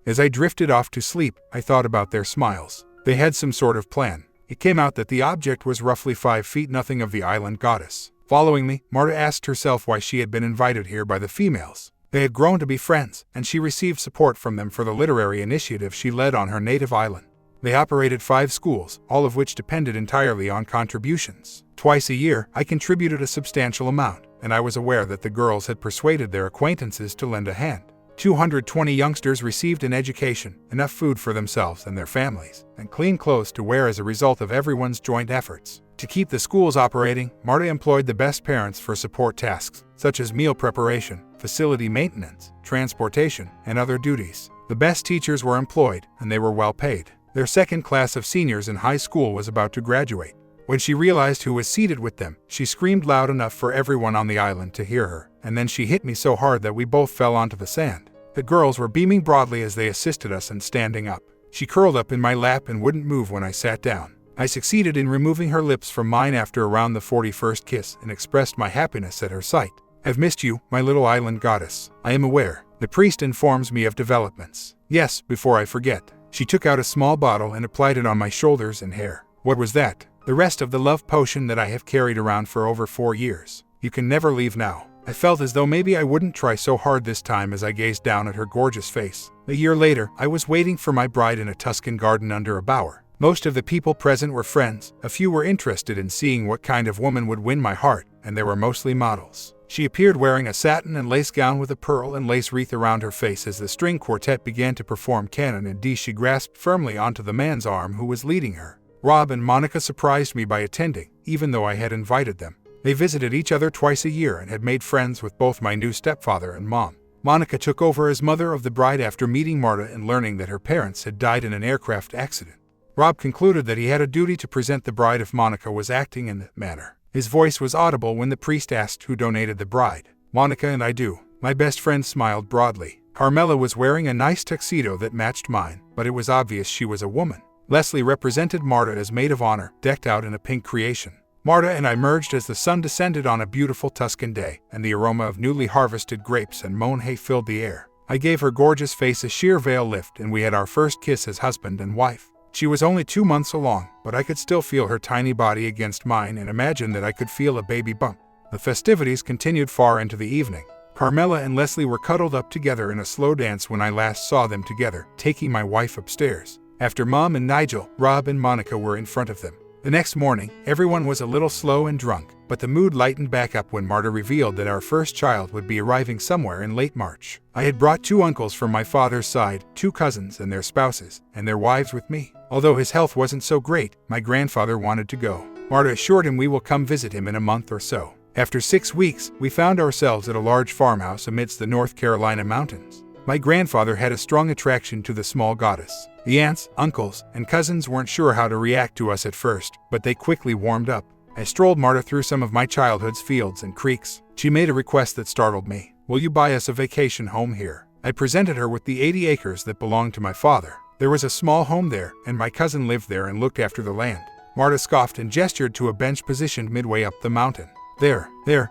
As I drifted off to sleep, I thought about their smiles. They had some sort of plan. It came out that the object was roughly 5 feet nothing of the island goddess. Following me, Marta asked herself why she had been invited here by the females. They had grown to be friends, and she received support from them for the literary initiative she led on her native island. They operated 5 schools, all of which depended entirely on contributions. Twice a year, I contributed a substantial amount, and I was aware that the girls had persuaded their acquaintances to lend a hand. 220 youngsters received an education, enough food for themselves and their families, and clean clothes to wear as a result of everyone's joint efforts. To keep the schools operating, Marta employed the best parents for support tasks, such as meal preparation, facility maintenance, transportation, and other duties. The best teachers were employed, and they were well paid. Their second class of seniors in high school was about to graduate. When she realized who was seated with them, she screamed loud enough for everyone on the island to hear her, and then she hit me so hard that we both fell onto the sand. The girls were beaming broadly as they assisted us in standing up. She curled up in my lap and wouldn't move when I sat down. I succeeded in removing her lips from mine after around the 41st kiss and expressed my happiness at her sight. I've missed you, my little island goddess. I am aware. The priest informs me of developments. Yes, before I forget. She took out a small bottle and applied it on my shoulders and hair. What was that? The rest of the love potion that I have carried around for over 4 years. You can never leave now. I felt as though maybe I wouldn't try so hard this time as I gazed down at her gorgeous face. A year later, I was waiting for my bride in a Tuscan garden under a bower. Most of the people present were friends. A few were interested in seeing what kind of woman would win my heart, and they were mostly models. She appeared wearing a satin and lace gown with a pearl and lace wreath around her face as the string quartet began to perform Canon in D. She grasped firmly onto the man's arm who was leading her. Rob and Monica surprised me by attending, even though I had invited them. They visited each other twice a year and had made friends with both my new stepfather and mom. Monica took over as mother of the bride after meeting Marta and learning that her parents had died in an aircraft accident. Rob concluded that he had a duty to present the bride if Monica was acting in that manner. His voice was audible when the priest asked who donated the bride. Monica and I do. My best friend smiled broadly. Carmela was wearing a nice tuxedo that matched mine, but it was obvious she was a woman. Leslie represented Marta as maid of honor, decked out in a pink creation. Marta and I merged as the sun descended on a beautiful Tuscan day, and the aroma of newly harvested grapes and mown hay filled the air. I gave her gorgeous face a sheer veil lift, and we had our first kiss as husband and wife. She was only 2 months along, but I could still feel her tiny body against mine and imagine that I could feel a baby bump. The festivities continued far into the evening. Carmela and Leslie were cuddled up together in a slow dance when I last saw them together, taking my wife upstairs. After Mom and Nigel, Rob and Monica were in front of them. The next morning, everyone was a little slow and drunk, but the mood lightened back up when Marta revealed that our first child would be arriving somewhere in late March. I had brought 2 uncles from my father's side, 2 cousins and their spouses, and their wives with me. Although his health wasn't so great, my grandfather wanted to go. Marta assured him we will come visit him in a month or so. After 6 weeks, we found ourselves at a large farmhouse amidst the North Carolina mountains. My grandfather had a strong attraction to the small goddess. The aunts, uncles, and cousins weren't sure how to react to us at first, but they quickly warmed up. I strolled Marta through some of my childhood's fields and creeks. She made a request that startled me. Will you buy us a vacation home here? I presented her with the 80 acres that belonged to my father. There was a small home there, and my cousin lived there and looked after the land. Marta scoffed and gestured to a bench positioned midway up the mountain. There,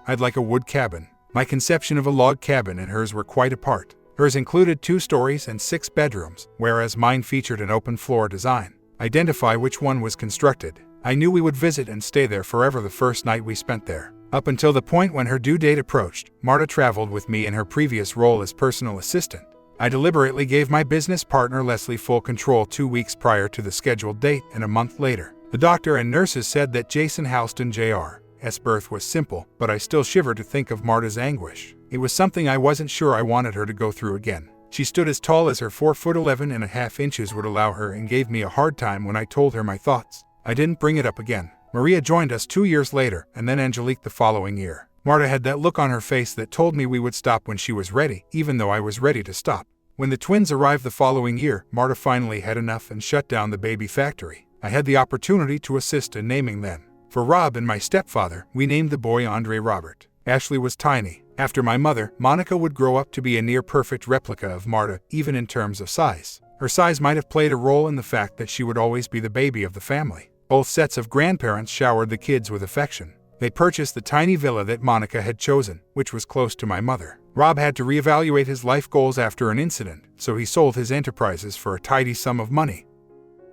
I'd like a wood cabin. My conception of a log cabin and hers were quite apart. Hers included 2 stories and 6 bedrooms, whereas mine featured an open-floor design. Identify which one was constructed. I knew we would visit and stay there forever the first night we spent there. Up until the point when her due date approached, Marta traveled with me in her previous role as personal assistant. I deliberately gave my business partner Leslie full control 2 weeks prior to the scheduled date and a month later. The doctor and nurses said that Jason Halston Jr.'s birth was simple, but I still shivered to think of Marta's anguish. It was something I wasn't sure I wanted her to go through again. She stood as tall as her 4'11.5" would allow her and gave me a hard time when I told her my thoughts. I didn't bring it up again. Maria joined us 2 years later, and then Angelique the following year. Marta had that look on her face that told me we would stop when she was ready, even though I was ready to stop. When the twins arrived the following year, Marta finally had enough and shut down the baby factory. I had the opportunity to assist in naming them. For Rob and my stepfather, we named the boy Andre Robert. Ashley was tiny, After my mother, Monica would grow up to be a near-perfect replica of Marta, even in terms of size. Her size might have played a role in the fact that she would always be the baby of the family. Both sets of grandparents showered the kids with affection. They purchased the tiny villa that Monica had chosen, which was close to my mother. Rob had to reevaluate his life goals after an incident, so he sold his enterprises for a tidy sum of money.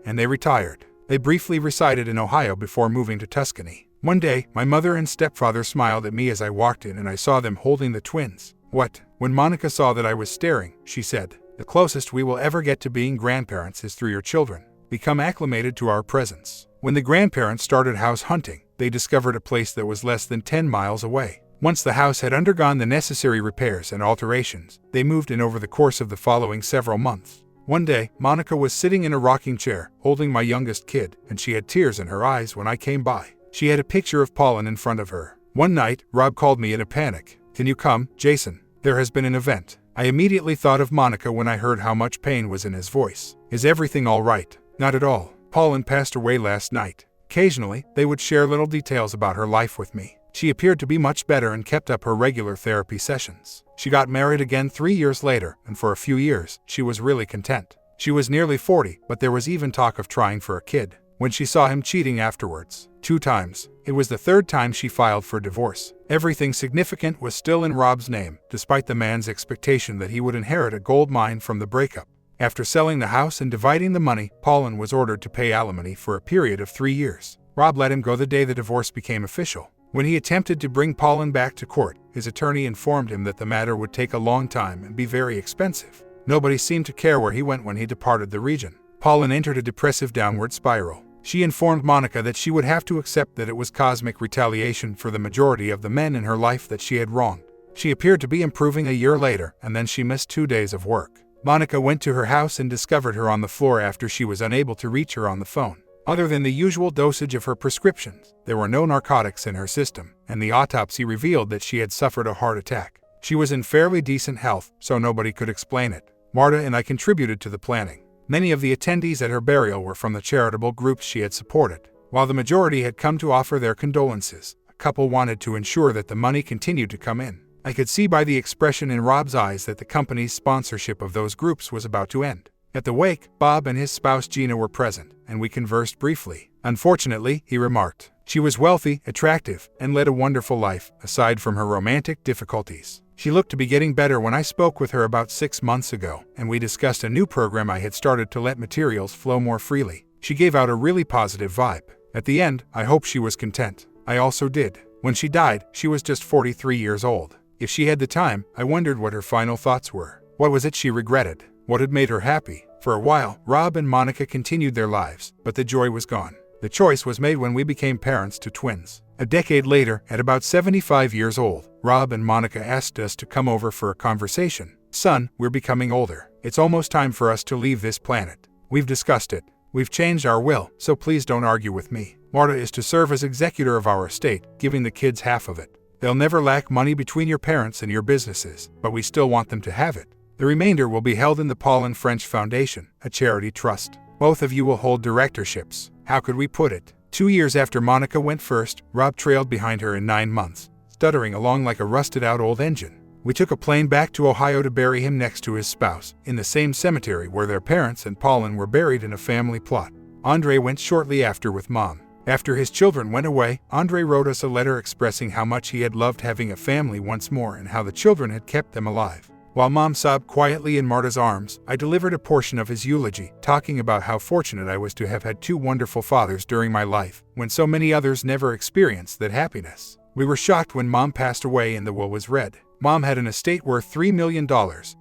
And they retired. They briefly resided in Ohio before moving to Tuscany. One day, my mother and stepfather smiled at me as I walked in and I saw them holding the twins. "What?" When Monica saw that I was staring, she said, "The closest we will ever get to being grandparents is through your children. Become acclimated to our presence." When the grandparents started house hunting, they discovered a place that was less than 10 miles away. Once the house had undergone the necessary repairs and alterations, they moved in over the course of the following several months. One day, Monica was sitting in a rocking chair, holding my youngest kid, and she had tears in her eyes when I came by. She had a picture of Pauline in front of her. One night, Rob called me in a panic. "Can you come, Jason? There has been an event." I immediately thought of Monica when I heard how much pain was in his voice. "Is everything all right?" "Not at all. Pauline passed away last night." Occasionally, they would share little details about her life with me. She appeared to be much better and kept up her regular therapy sessions. She got married again 3 years later, and for a few years, she was really content. She was nearly 40, but there was even talk of trying for a kid. When she saw him cheating afterwards, 2 times, it was the 3rd time she filed for divorce. Everything significant was still in Rob's name, despite the man's expectation that he would inherit a gold mine from the breakup. After selling the house and dividing the money, Pauline was ordered to pay alimony for a period of 3 years. Rob let him go the day the divorce became official. When he attempted to bring Pauline back to court, his attorney informed him that the matter would take a long time and be very expensive. Nobody seemed to care where he went when he departed the region. Pauline entered a depressive downward spiral. She informed Monica that she would have to accept that it was cosmic retaliation for the majority of the men in her life that she had wronged. She appeared to be improving a year later, and then she missed 2 days of work. Monica went to her house and discovered her on the floor after she was unable to reach her on the phone. Other than the usual dosage of her prescriptions, there were no narcotics in her system, and the autopsy revealed that she had suffered a heart attack. She was in fairly decent health, so nobody could explain it. Marta and I contributed to the planning. Many of the attendees at her burial were from the charitable groups she had supported. While the majority had come to offer their condolences, a couple wanted to ensure that the money continued to come in. I could see by the expression in Rob's eyes that the company's sponsorship of those groups was about to end. At the wake, Bob and his spouse Gina were present, and we conversed briefly. "Unfortunately," he remarked, "she was wealthy, attractive, and led a wonderful life, aside from her romantic difficulties. She looked to be getting better when I spoke with her about 6 months ago, and we discussed a new program I had started to let materials flow more freely. She gave out a really positive vibe. At the end, I hoped she was content. I also did. When she died, she was just 43 years old. If she had the time, I wondered what her final thoughts were. What was it she regretted? What had made her happy?" For a while, Rob and Monica continued their lives, but the joy was gone. The choice was made when we became parents to twins. A decade later, at about 75 years old, Rob and Monica asked us to come over for a conversation. "Son, we're becoming older. It's almost time for us to leave this planet. We've discussed it. We've changed our will, so please don't argue with me. Marta is to serve as executor of our estate, giving the kids half of it. They'll never lack money between your parents and your businesses, but we still want them to have it. The remainder will be held in the Paul and French Foundation, a charity trust. Both of you will hold directorships." How could we put it? 2 years after Monica went first, Rob trailed behind her in 9 months, stuttering along like a rusted-out old engine. We took a plane back to Ohio to bury him next to his spouse, in the same cemetery where their parents and Pauline were buried in a family plot. Andre went shortly after with Mom. After his children went away, Andre wrote us a letter expressing how much he had loved having a family once more and how the children had kept them alive. While Mom sobbed quietly in Marta's arms, I delivered a portion of his eulogy, talking about how fortunate I was to have had 2 wonderful fathers during my life, when so many others never experienced that happiness. We were shocked when Mom passed away and the will was read. Mom had an estate worth $3 million,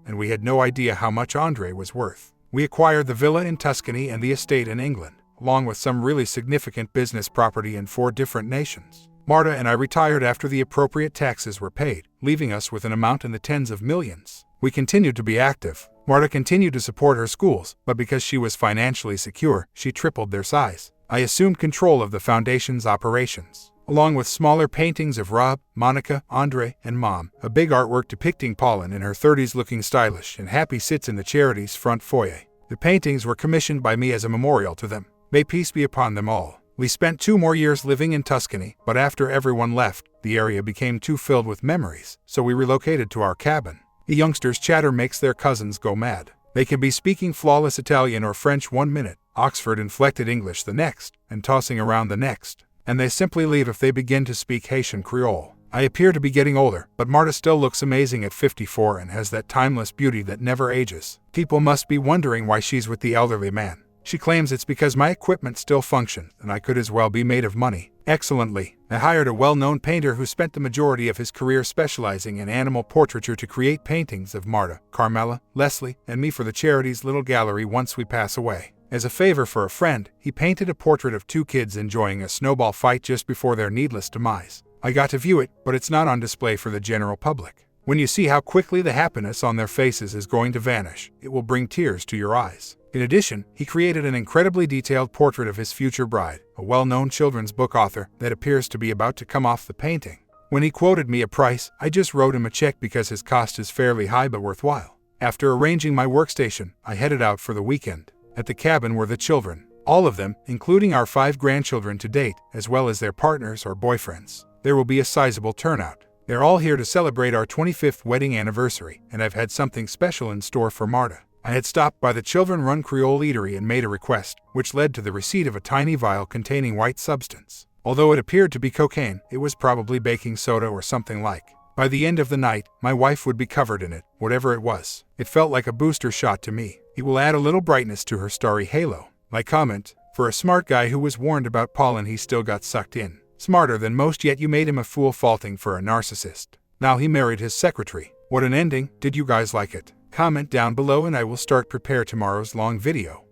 and we had no idea how much Andre was worth. We acquired the villa in Tuscany and the estate in England, along with some really significant business property in 4 different nations. Marta and I retired after the appropriate taxes were paid, leaving us with an amount in the tens of millions. We continued to be active. Marta continued to support her schools, but because she was financially secure, she tripled their size. I assumed control of the foundation's operations. Along with smaller paintings of Rob, Monica, Andre, and Mom, a big artwork depicting Pauline in her 30s looking stylish and happy sits in the charity's front foyer. The paintings were commissioned by me as a memorial to them. May peace be upon them all. We spent 2 more years living in Tuscany, but after everyone left, the area became too filled with memories, so we relocated to our cabin. The youngsters' chatter makes their cousins go mad. They can be speaking flawless Italian or French 1 minute, Oxford-inflected English the next, and tossing around the next, and they simply leave if they begin to speak Haitian Creole. I appear to be getting older, but Marta still looks amazing at 54 and has that timeless beauty that never ages. People must be wondering why she's with the elderly man. She claims it's because my equipment still functions and I could as well be made of money. Excellently. I hired a well-known painter who spent the majority of his career specializing in animal portraiture to create paintings of Marta, Carmela, Leslie, and me for the charity's little gallery once we pass away. As a favor for a friend, he painted a portrait of 2 kids enjoying a snowball fight just before their needless demise. I got to view it, but it's not on display for the general public. When you see how quickly the happiness on their faces is going to vanish, it will bring tears to your eyes. In addition, he created an incredibly detailed portrait of his future bride, a well-known children's book author, that appears to be about to come off the painting. When he quoted me a price, I just wrote him a check because his cost is fairly high but worthwhile. After arranging my workstation, I headed out for the weekend. At the cabin were the children, all of them, including our 5 grandchildren to date, as well as their partners or boyfriends. There will be a sizable turnout. They're all here to celebrate our 25th wedding anniversary, and I've had something special in store for Marta. I had stopped by the children-run Creole eatery and made a request, which led to the receipt of a tiny vial containing white substance. Although it appeared to be cocaine, it was probably baking soda or something like. By the end of the night, my wife would be covered in it, whatever it was. It felt like a booster shot to me. It will add a little brightness to her starry halo. My comment: for a smart guy who was warned about pollen, he still got sucked in. Smarter than most, yet you made him a fool, faulting for a narcissist. Now he married his secretary. What an ending. Did you guys like it? Comment down below and I will start prepare tomorrow's long video.